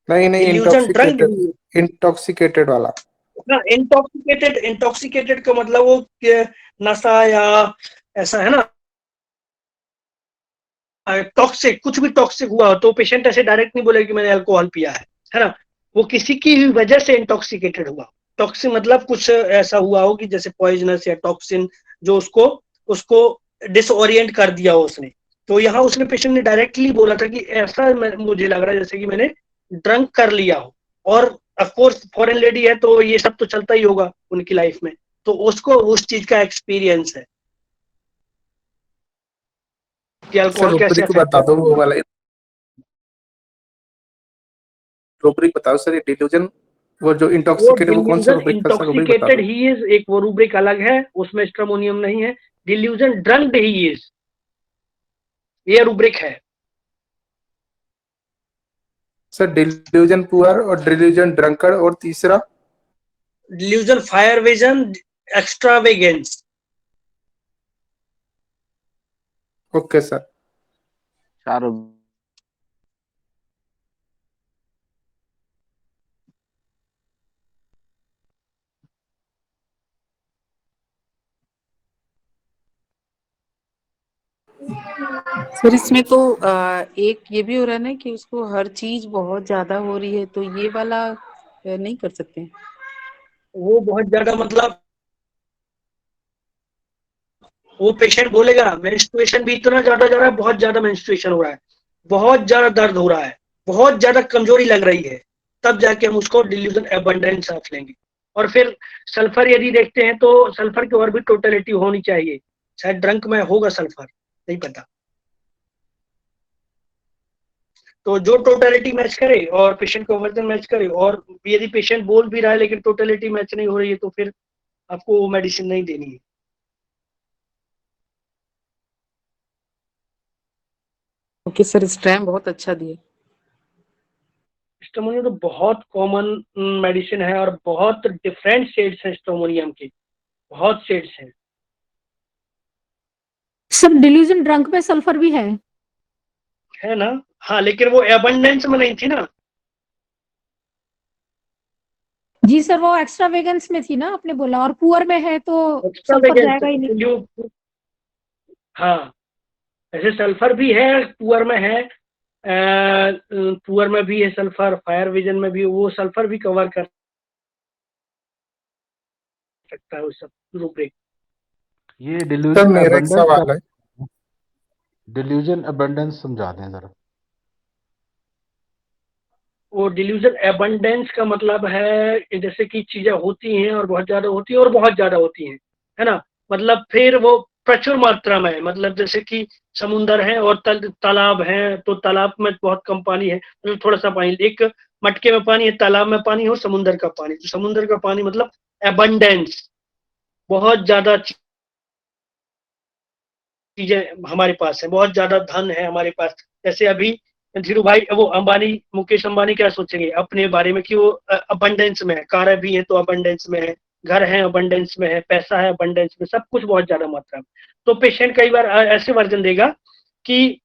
नहीं
डिल्यूजन ड्रंक्ड,
इंटॉक्सिकेटेड वाला।
ना इंटॉक्सिकेटेड का मतलब वो नशा या ऐसा है ना, टॉक्सिक, कुछ भी टॉक्सिक हुआ हो तो पेशेंट ऐसे डायरेक्ट नहीं बोले कि मैंने अल्कोहल पिया है ना, वो किसी की भी वजह से इंटॉक्सिकेटेड हुआ। टॉक्सिन मतलब कुछ ऐसा हुआ हो कि जैसे पॉइजनस या टॉक्सिन जो उसको उसको डिसओरिएंट कर दिया हो उसने। तो यहाँ उसने पेशेंट ने डायरेक्टली बोला था कि ऐसा मुझे लग रहा है जैसे कि मैंने ड्रंक कर लिया हो। और ऑफकोर्स फॉरेन लेडी है तो ये सब तो चलता ही होगा उनकी लाइफ में, तो उसको उस चीज का एक्सपीरियंस है कि
सर
अल्कोहल कैसे
रूब्रिक
अफेक्ट
बता दो
करता है।
वो वाला रूब्रिक बताओ सर, ये डिल्यूजन वो जो
वो
इंटॉक्सिकेटेड वो कौन सा
डिल्यूजन
रूब्रिक था सर? रूब्रिक बता
इंटॉक्सिकेटेड
दो।
ही इज, एक वो रूब्रिक अलग है, उसमें स्ट्रामोनियम नहीं है। डिल्यूजन ड्रंक्ड ही इज, ये रूब्रिक है।
सर डिल्यूजन पुअर और डिल्यूजन ड्रंकर्ड और तीसरा
delusion fire vision, extravagance.
Okay sir.
चारों
सर इसमें तो एक ये भी हो रहा है ना कि उसको हर चीज बहुत ज्यादा हो रही है, तो ये वाला नहीं कर सकते।
वो बहुत ज्यादा मतलब वो पेशेंट बोलेगा मेंस्ट्रुएशन भी इतना ज्यादा जा रहा है, बहुत ज्यादा मेंस्ट्रुएशन हो रहा है, बहुत ज्यादा दर्द हो रहा है, बहुत ज्यादा कमजोरी लग रही है, तब जाके हम उसको डिल्यूजन एबंडेंस ऑफ लेंगे। और फिर सल्फर यदि देखते हैं तो सल्फर की और भी टोटलिटी होनी चाहिए, शायद ड्रंक में होगा सल्फर, नहीं पता। तो जो टोटलिटी मैच करे और पेशेंट का वर्जन मैच करे, और यदि पेशेंट बोल भी रहा है लेकिन टोटलिटी मैच नहीं हो रही है, तो फिर आपको वो मेडिसिन नहीं देनी है।
ओके सर, स्ट्रैम बहुत अच्छा दिए।
स्टोमोनियम तो बहुत कॉमन मेडिसिन है और बहुत डिफरेंट शेड्स हैं स्टोमोनियम के, बहुत शेड्स हैं।
सर डिल्यूजन ड्रंक में सल्फर भी है
ना, हाँ, लेकिन वो एबंडेंस में नहीं थी ना।
जी सर, वो एक्स्ट्रा वेगन्स में थी ना आपने बोला, और पुअर में है तो
एक्स्ट्रा
सल्फर
वेगेंस
जाएगा ही नहीं।
हाँ, ऐसे सल्फर भी है पुअर में है, पुअर में भी है सल्फर, फायर विजन में भी वो सल्फर भी कवर कर सकता है उस सब रूब्रिक।
ये
सर
डिल्यूजन
मेरा एक
अबंडेंस
सवाल है।
डिल्यूजन अबंडेंस समझा दें जरा।
वो डिल्यूजन एबंडेंस का मतलब है जैसे कि चीजें होती हैं और बहुत ज्यादा होती हैं और बहुत ज्यादा होती हैं, है ना, मतलब फिर वो प्रचुर मात्रा में है। मतलब जैसे कि समुंदर है और तालाब है, तो तालाब में बहुत कम पानी है, मतलब थोड़ा सा पानी, एक मटके में पानी है, तालाब में पानी है और समुंदर का पानी। तो समुंदर का पानी मतलब एबंडेंस, बहुत ज्यादा चीजें हमारे पास है, बहुत ज्यादा धन है हमारे पास। जैसे अभी धीरू भाई, वो अंबानी, मुकेश अंबानी क्या सोचेंगे अपने बारे में कि वो अबंडेंस में है, कारें भी है तो अबंडेंस में है, घर है अबंडेंस में है, पैसा है अबंडेंस में, सब कुछ बहुत ज्यादा मात्रा में। तो पेशेंट कई बार ऐसे वर्जन देगा कि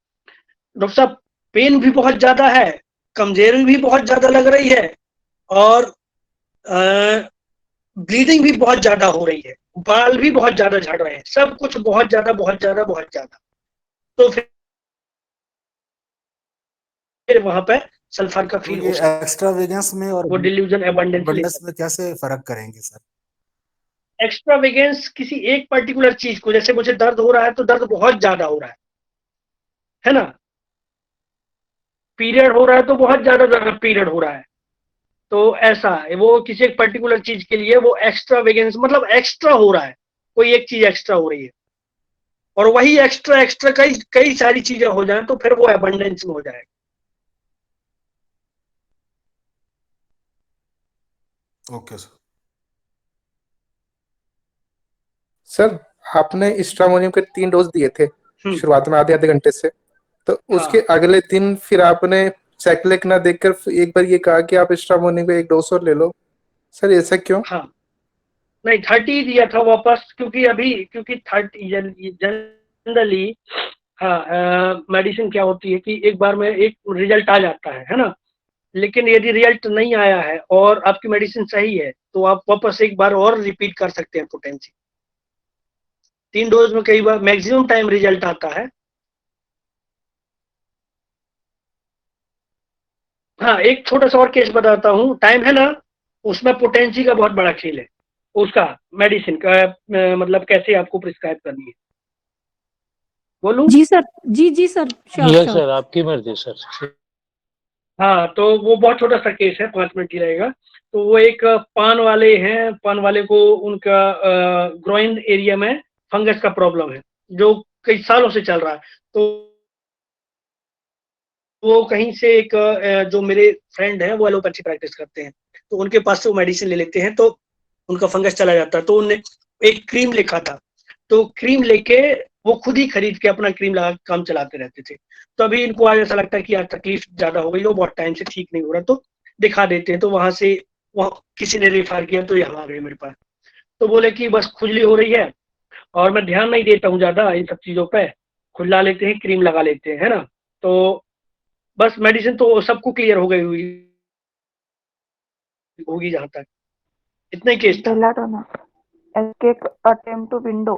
डॉक्टर साहब पेन भी बहुत ज्यादा है, कमजोरी भी बहुत ज्यादा लग रही है, और ब्लीडिंग भी बहुत ज्यादा हो रही है, बाल भी बहुत ज्यादा झड़ रहे हैं, सब कुछ बहुत ज्यादा बहुत ज्यादा बहुत ज्यादा। तो फिर वहां पे सल्फर का
तो
फील
ये
हो सकता है।
एक्स्ट्रा वेगेंस में और
वो डिल्यूजन एबंडेंस ले
abundance
सकते
में कैसे फर्क करेंगे सर?
हैं। एक्स्ट्रावेगेंस किसी एक पर्टिकुलर चीज को, जैसे मुझे दर्द हो रहा है तो दर्द बहुत ज्यादा हो रहा है ना, पीरियड हो रहा है तो बहुत ज्यादा पीरियड हो रहा है, तो ऐसा है वो किसी एक पर्टिकुलर चीज के लिए वो एक्स्ट्रावेगेंस मतलब एक्स्ट्रा हो रहा है, कोई एक चीज एक्स्ट्रा हो रही है, और वही एक्स्ट्रा एक्स्ट्रा कई कई सारी चीजें हो जाए तो फिर वो एबंडेंस में हो जाएगा।
Okay sir.
सर आपने स्ट्रामोनियम के 3 डोज दिए थे शुरुआत में, आधे घंटे से, तो उसके अगले दिन फिर आपने साइक्लिक ना देखकर एक बार ये कहा कि आप स्ट्रामोनियम का 1 डोज और ले लो, सर ऐसा क्यों?
हाँ नहीं 30 दिया था वापस, क्योंकि अभी क्योंकि 30 जनरली, हाँ मेडिसिन क्या होती है कि एक बार में एक रिजल्ट आ जाता है ना, लेकिन यदि रिजल्ट नहीं आया है और आपकी मेडिसिन सही है तो आप वापस एक बार और रिपीट कर सकते हैं पोटेंसी। 3 डोज में कई बार मैक्सिमम टाइम रिजल्ट आता है। हाँ एक छोटा सा और केस बताता हूँ, टाइम है ना, उसमें पोटेंसी का बहुत बड़ा खेल है, उसका मेडिसिन का मतलब कैसे आपको प्रिस्क्राइब करनी है, बोलूं?
जी सर, जी सर, श्योर
सर आपकी मर्जी सर।
हाँ तो वो बहुत छोटा सा केस है, 5 मिनट ही रहेगा। तो वो एक पान वाले हैं, पान वाले को उनका ग्रोइन एरिया में फंगस का प्रॉब्लम है जो कई सालों से चल रहा है। तो वो कहीं से एक जो मेरे फ्रेंड है वो एलोपैथी प्रैक्टिस करते हैं, तो उनके पास से वो मेडिसिन ले लेते हैं तो उनका फंगस चला जाता है। तो उन्होंने एक क्रीम लिखा था, तो क्रीम लेके वो खुद ही खरीद के अपना क्रीम लगा काम चलाते रहते थे। तो अभी इनको आज ऐसा लगता है कि यार तकलीफ ज्यादा हो गई, वो बहुत टाइम से ठीक नहीं हो रहा, तो दिखा देते हैं। तो वहां से वहाँ किसी ने रेफर किया तो यहाँ आ गए मेरे पास, तो बोले कि बस खुजली हो रही है और मैं ध्यान नहीं देता हूँ ज्यादा इन सब चीजों पे, खुजला लेते हैं क्रीम लगा लेते हैं, है ना। तो बस मेडिसिन तो सबको क्लियर हो गई होगी जहां तक, इतना ही केस था।
Belladonna. Escape attempt to window.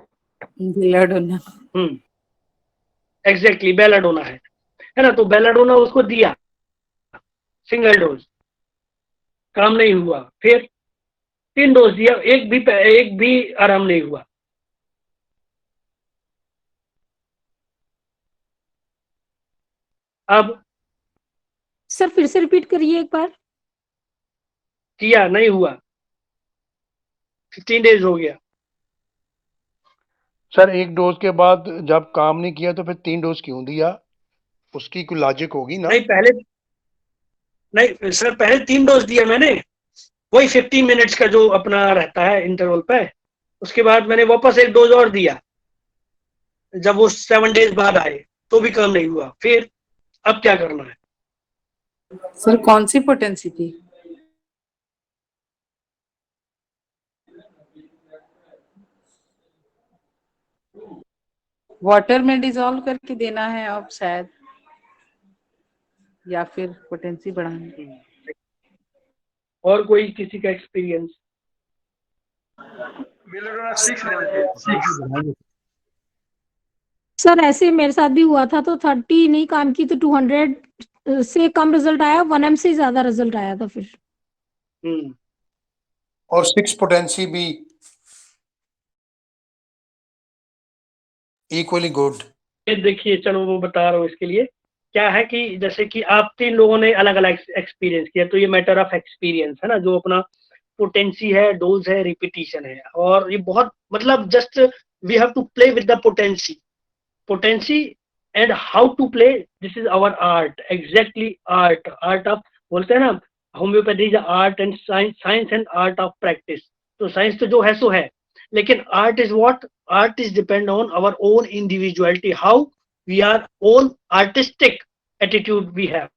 Belladonna.
Exactly belladonna है ना। तो बेलाडोना उसको दिया सिंगल डोज, काम नहीं हुआ, फिर 3 डोज दिया, एक भी आराम नहीं हुआ। अब
सर फिर से रिपीट करिए एक बार।
किया नहीं हुआ, 15 डेज हो गया।
सर 1 डोज के बाद जब काम नहीं किया तो फिर 3 डोज क्यों दिया? उसकी कोई लॉजिक होगी ना?
नहीं सर, पहले 3 डोज दिया मैंने, वही 15 मिनट्स का जो अपना रहता है इंटरवल पे। उसके बाद मैंने वापस 1 डोज और दिया, जब वो 7 डेज बाद आए तो भी काम नहीं हुआ। फिर अब क्या करना है?
सर कौन सी पोटेंसी थी? वाटर में डिसॉल्व करके देना है अब शायद, या फिर पोटेंसी बढ़ानी।
और कोई किसी का एक्सपीरियंस?
सर ऐसे मेरे साथ भी हुआ था, तो 30 नहीं काम की तो 200 से कम रिजल्ट आया, 1 m से ज्यादा रिजल्ट आया था फिर।
और 6 पोटेंसी भी इक्वली गुड।
देखिए चलो वो बता रहा हूँ, इसके लिए क्या है कि जैसे कि आप 3 लोगों ने अलग अलग एक्सपीरियंस किया, तो ये मैटर ऑफ एक्सपीरियंस है ना, जो अपना पोटेंसी है, डोज है, रिपीटिशन है, और ये बहुत मतलब just we have to play with the potency and how to play. This is our art, exactly art of, बोलते हैं ना homoeopathy is art and science and art of practice. तो साइंस तो जो है सो है, लेकिन art is what, art is depend on our own individuality, how we are own artistic attitude we have,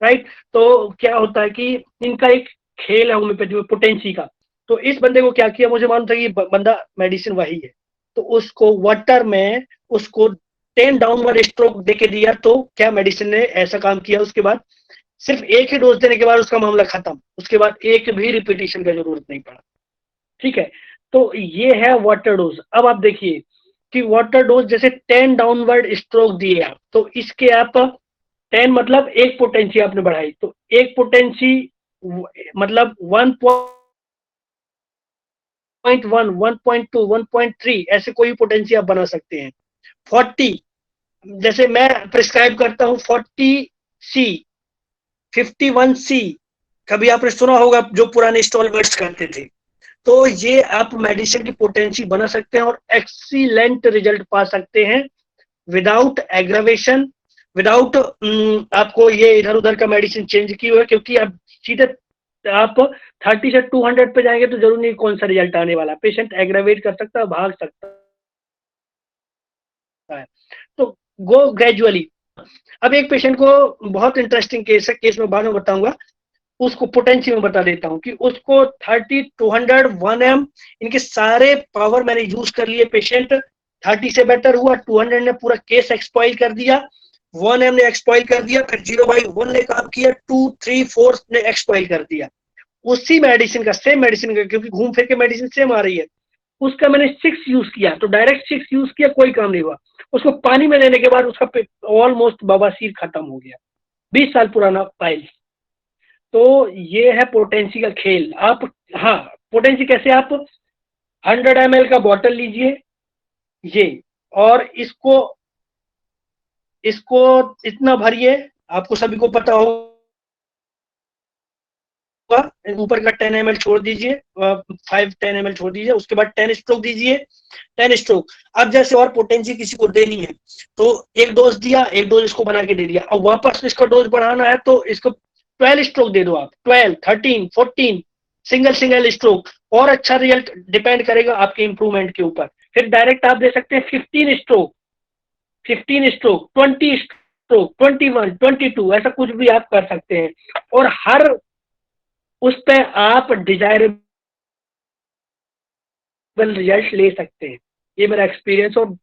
right. तो क्या होता है कि इनका एक खेल है होम्योपैथी में पोटेंसी का. तो इस बंदे को क्या किया, मुझे मालूम था कि बंदा मेडिसिन वही है, तो उसको वाटर में उसको 10 डाउनवर्ड स्ट्रोक देके दिया. तो क्या मेडिसिन ने ऐसा काम किया, उसके बाद सिर्फ एक ही डोज देने के बाद उसका मामला खत्म, उसके बाद एक भी रिपीटिशन का जरूरत नहीं पड़ा. ठीक है, तो ये है वाटर डोज. अब आप देखिए कि वाटर डोज जैसे 10 डाउनवर्ड स्ट्रोक दिए आप, तो इसके आप 10 मतलब एक पोटेंसी आपने बढ़ाई, तो एक पोटेंसी मतलब 1.1, 1.2, 1.3 ऐसे कोई पोटेंसी आप बना सकते हैं. 40 जैसे मैं प्रिस्क्राइब करता हूं 40C, 51C, कभी आपने सुना होगा जो पुराने स्टॉलवर्ड्स करते थे. तो ये आप मेडिसिन की पोटेंसी बना सकते हैं और एक्सीलेंट रिजल्ट पा सकते हैं विदाउट एग्रावेशन, विदाउट आपको ये इधर उधर का मेडिसिन चेंज की हुआ, क्योंकि आप सीधे आप 30 से 200 पे जाएंगे तो जरूर नहीं कौन सा रिजल्ट आने वाला. पेशेंट एग्रावेट कर सकता है, भाग सकता है. तो गो ग्रेजुअली. अब एक पेशेंट को बहुत इंटरेस्टिंग केस है, केस में बाद में बताऊंगा, उसको पोटेंसी में बता देता हूं कि उसको 30, 200, 1M इनके सारे पावर मैंने यूज कर लिए. पेशेंट 30 से बेटर हुआ, 200 ने पूरा केस एक्सपॉइल कर दिया, 1M ने एक्सपॉइल कर दिया, फिर 0/1 ने काम किया, 2, 3, 4 ने एक्सपॉइल कर दिया. उसी मेडिसिन का, सेम मेडिसिन का, क्योंकि घूम फिर के मेडिसिन सेम आ रही है, उसका मैंने 6 यूज किया. तो डायरेक्ट 6 यूज किया, कोई काम नहीं हुआ. उसको पानी में देने के बाद उसका ऑलमोस्ट बवासीर खत्म हो गया. 20 साल पुराना फाइल. तो ये है पोटेंसी का खेल. आप हाँ, पोटेंसी कैसे, आप 100 ml का बॉटल लीजिए ये, और इसको इतना भरिए, आपको सभी को पता होगा, ऊपर का 10 ml छोड़ दीजिए, 5-10 ml छोड़ दीजिए, उसके बाद 10 स्ट्रोक दीजिए, 10 स्ट्रोक. अब जैसे और पोटेंसी किसी को देनी है तो एक डोज दिया, एक डोज इसको बना के दे दिया. अब वापस इसका डोज बढ़ाना है तो इसको 12 स्ट्रोक दे दो आप, 12, 13, 14 सिंगल स्ट्रोक, और अच्छा रिजल्ट डिपेंड करेगा आपके इंप्रूवमेंट के ऊपर. फिर डायरेक्ट आप दे सकते हैं 15 स्ट्रोक, 20 स्ट्रोक, 21, 22, ऐसा कुछ भी आप कर सकते हैं. और हर उस पे आप डिजायरेबल रिजल्ट ले सकते हैं. ये मेरा एक्सपीरियंस और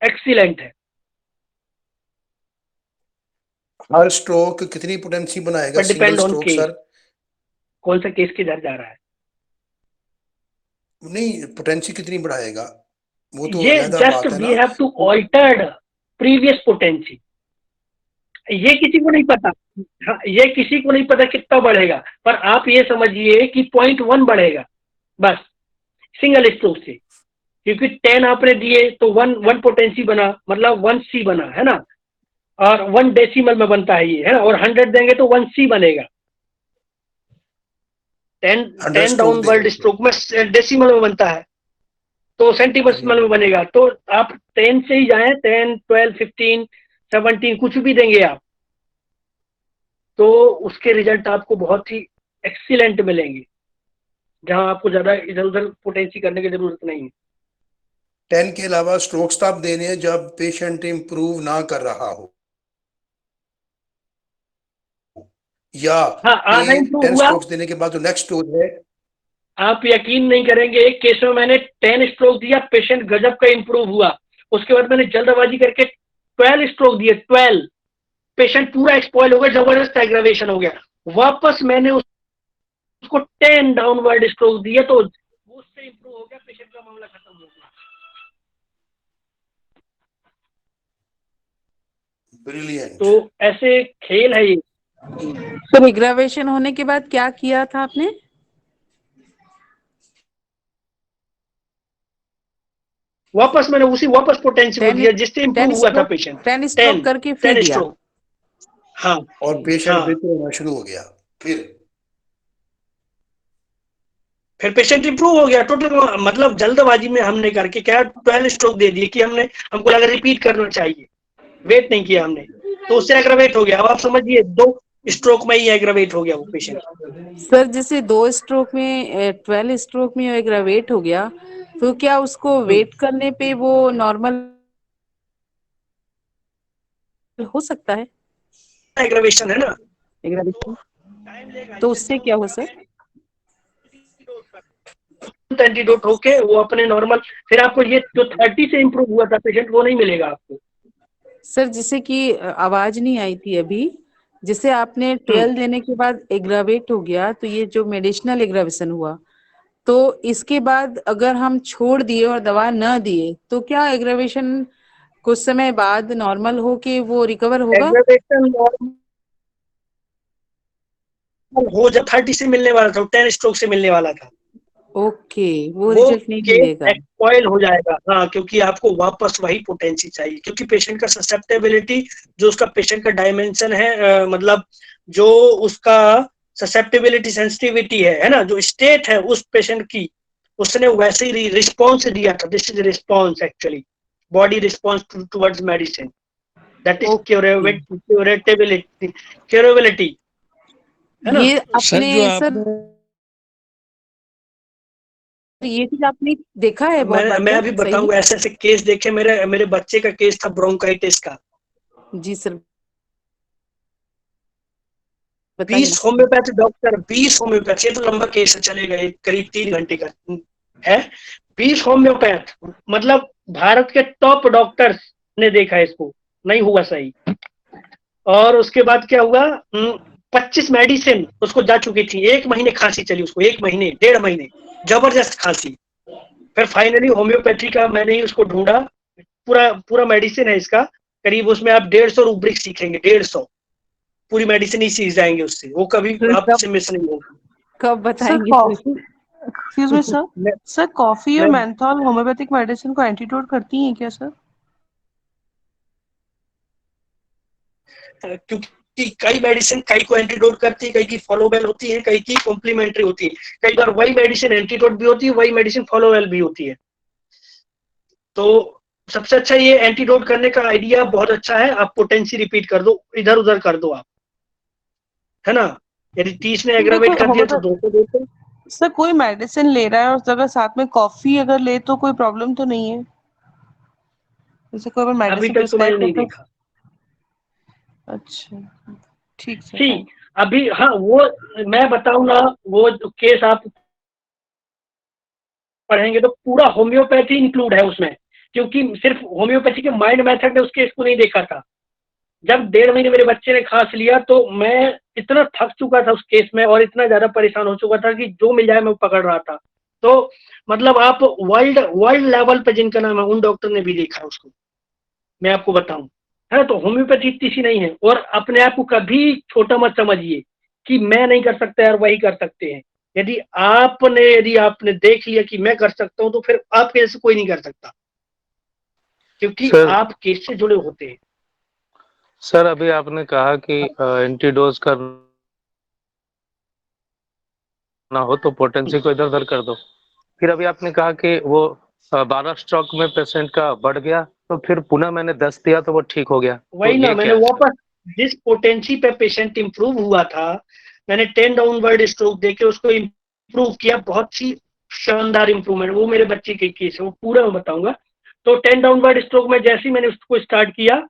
एक्सीलेंट है.
हर स्ट्रोक कितनी पोटेंसी बनाएगा
but
single
depend on
stroke
case,
sir?
कौन सा केस किधर जा रहा है.
नहीं, पोटेंसी कितनी बढ़ाएगा वो तो
ये
अलग
जस्ट
बात है
वी
ना.
Have to altered previous potency. ये किसी को नहीं पता. हाँ, ये किसी को नहीं पता कितना बढ़ेगा, पर आप ये समझिए कि 0.1 बढ़ेगा बस सिंगल स्ट्रोक से, क्योंकि 10 आपने दिए तो 1 पोटेंसी बना, मतलब 1C बना है ना, और 1 डेसिमल में बनता है ये, है ना, और 100 देंगे तो 1C बनेगा. 10 डाउनवर्ड स्ट्रोक में डेसिमल में बनता है, तो सेंटीडेसिमल में बनेगा. तो आप 10 से ही जाएं, 10, 12, 15, 17 कुछ भी देंगे आप, तो उसके रिजल्ट आपको बहुत ही एक्सीलेंट मिलेंगे, जहां आपको ज्यादा इधर उधर पोटेंसी करने की जरूरत नहीं है.
10 के अलावा स्ट्रोक्स तब देने हैं जब पेशेंट इंप्रूव ना कर रहा हो, या
हाँ, आधा इंप्रूव
10
हुआ.
स्ट्रोक्स देने के बाद जो नेक्स्ट डोज है.
आप यकीन नहीं करेंगे, एक केस में मैंने 10 स्ट्रोक दिया, पेशेंट गजब का इंप्रूव हुआ. उसके बाद मैंने जल्दबाजी करके 12 स्ट्रोक दिए, 12, पेशेंट पूरा एक्सपॉइल हो गया, जबरदस्त एग्रावेशन हो गया. वापस मैंने उसको 10 डाउनवर्ड स्ट्रोक दिए, तो उससे इंप्रूव हो गया, पेशेंट का मामला खत्म हो गया.
ब्रिलियंट.
तो ऐसे खेल है ये.
तो एग्रावेशन होने के बाद क्या किया था आपने?
वापस मैंने वापस पोटेंसी को दिया जिससे इंप्रूव हुआ था पेशेंट.
10 स्ट्रोक करके फिर दिया.
हाँ,
और पेशेंट बेहतर होना शुरू हो गया. फिर
फिर पेशेंट इंप्रूव हो गया टोटल। मतलब जल्दबाजी में हमने करके क्या 12 स्ट्रोक दे दिए कि हमको लगा रिपीट करना चाहिए, वेट नहीं किया हमने, तो उससे एग्रावेट हो गया। अब आप समझिए 2 स्ट्रोक में ही एग्रावेट हो गया वो पेशेंट।
सर जैसे 2 स्ट्रोक में 12 स्ट्रोक में एग्रावेट हो गया, तो क्या उसको वेट करने पे वो नॉर्मल हो सकता है?
एग्रावेशन है ना,
एग्रावेशन तो उससे क्या हो सर?
एंटीडोट होके वो अपने नॉर्मल, फिर आपको ये जो 30 से इंप्रूव हुआ था पेशेंट वो नहीं मिलेगा आपको।
सर जैसे कि आवाज नहीं आई थी अभी, जैसे आपने 12 देने के बाद एग्रावेट हो गया, तो ये जो मेडिसिनल एग्रावेशन हुआ, तो इसके बाद अगर हम छोड़ दिए और दवा न दिए तो क्या एग्रावेशन कुछ समय बाद नॉर्मल हो के वो रिकवर होगा?
एग्रावेशन हो जब 30 से मिलने वाला था, 10 स्ट्रोक से मिलने वाला था,
ओके, वो
वो
रिजल्ट नहीं
केस
मिलेगा।
एक्सपॉइल हो जाएगा। हाँ, क्योंकि आपको वापस वही पोटेंसी चाहिए, क्योंकि पेशेंट का ससेप्टेबिलिटी, जो उसका पेशेंट का डायमेंशन है, मतलब जो उसका ससेप्टेबिलिटी सेंसिटिविटी है ना, जो स्टेट है उस पेशेंट की, उसने वैसे ही रिस्पॉन्स दिया था। This is response actually, body response towards medicine, that is curability है ना।
ये आपने सर ये चीज आपने देखा है बहुत बार
मैं
क्या?
अभी
सही
बताऊंगा, ऐसे ऐसे केस देखे। मेरे बच्चे का केस था ब्रोंकाइटिस का।
जी सर
20 होम्योपैथी डॉक्टर, 20 होम्योपैथी, ये तो लंबा केस है, चलेगा, करीब 3 घंटे का है। 20 होम्योपैथ, मतलब भारत के टॉप डॉक्टर्स ने देखा इसको, नहीं हुआ सही। और उसके बाद क्या हुआ, 25 मेडिसिन उसको जा चुकी थी। 1 महीने खांसी चली उसको, 1 महीने 1.5 महीने जबरदस्त खांसी। फिर फाइनली होम्योपैथी का मैंने ही उसको ढूंढा, पूरा मेडिसिन है इसका, करीब उसमें आप 150 रूब्रिक सीखेंगे, 150 पूरी मेडिसिन ही सीख जाएंगे उससे, वो कभी आपसे मिस नहीं होगी।
कब
सर
बताएंगे
coffee, excuse me sir, sir coffee और मेंथॉल होम्योपैथिक मेडिसिन को एंटीडोट करती हैं क्या सर?
क्योंकि कई मेडिसिन कई को एंटीडोट करती है, कई की फॉलोवेल होती है, कई की कॉम्प्लीमेंट्री होती है। कई बार वही मेडिसिन एंटीडोट भी होती है, वही मेडिसिन फॉलोवेल भी होती है। तो सबसे अच्छा ये एंटीडोट करने का आइडिया बहुत अच्छा है, आप पोटेंसी रिपीट कर दो, इधर उधर कर दो आप, है ना। यदि 30 ने एग्रावेट कर दिया तो 2 देते।
सर कोई मेडिसिन ले रहा है और अगर साथ में कॉफी अगर ले तो कोई प्रॉब्लम तो नहीं है? जैसे कोई
अभी
मेडिसिन
तक तो मैंने
प्रिस्क्राइब
नहीं
करता है।
देखा।
अच्छा ठीक सर,
सी
थैंक
अभी, हाँ वो मैं बताऊं ना, वो केस आप पढ़ेंगे तो पूरा होम्योपैथी इंक्लूड है उसमें, क्योंकि सिर्फ होम्योपैथी के माइंड मेथड ने उस केस को नहीं देखा था। जब 1.5 महीने मेरे बच्चे ने खांस लिया तो मैं इतना थक चुका था उस केस में, और इतना ज्यादा परेशान हो चुका था कि जो मिल जाए मैं पकड़ रहा था। तो मतलब आप वर्ल्ड वर्ल्ड लेवल पे जिनका नाम है, उन डॉक्टर ने भी देखा उसको, मैं आपको बताऊं, है। तो होम्योपैथी इतनी सी नहीं है। और अपने आप को कभी छोटा मत समझिए कि मैं नहीं कर सकता यार, वही कर सकते हैं। यदि आपने देख लिया कि मैं कर सकता हूं, तो फिर आपके जैसे कोई नहीं कर सकता, क्योंकि आप केस से जुड़े होते हैं।
सर अभी आपने कहा कि एंटीडोज करना हो तो पोटेंसी को इधर उधर कर दो, फिर अभी आपने कहा कि वो 12 स्ट्रोक में पेशेंट का बढ़ गया, तो फिर पुनः मैंने 10 दिया तो वो ठीक हो गया,
वही
तो
ना,
ये
मैंने
क्या है?
वापस जिस पोटेंसी पे पेशेंट इंप्रूव हुआ था, मैंने 10 डाउनवर्ड स्ट्रोक देके उसको इंप्रूव किया। बहुत ही शानदार इंप्रूवमेंट, वो मेरे बच्चे के केस है, वो पूरा मैं बताऊंगा। तो 10 डाउनवर्ड स्ट्रोक में जैसे ही मैंने उसको स्टार्ट किया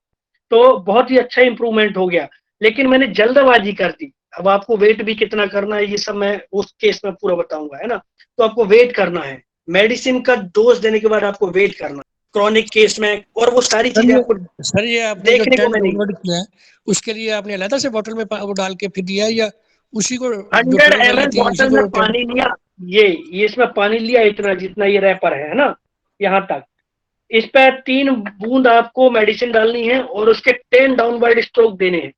तो बहुत ही अच्छा इंप्रूवमेंट हो गया, लेकिन मैंने जल्दबाजी कर दी। अब आपको वेट भी कितना करना है ये सब मैं उस केस में पूरा बताऊंगा, है ना। तो आपको वेट करना है, मेडिसिन का डोज देने के बाद आपको वेट करना क्रॉनिक केस में, और वो सारी चीजें आपको
सर ये आपने जो
देखने को
10
मिलेगी।
डाउनलोड किया है उसके लिए आपने अलग से बोतल में वो डाल के फिर दिया, या उसी को जो
100
12 वाली
ml
थी उसी
बॉटल
को
में पानी लिया, ये इसमें पानी लिया इतना जितना ये रैपर है ना, यहाँ तक। इस पे 3 बूंद आपको मेडिसिन डालनी है और उसके 10 डाउनवर्ड स्ट्रोक देने हैं।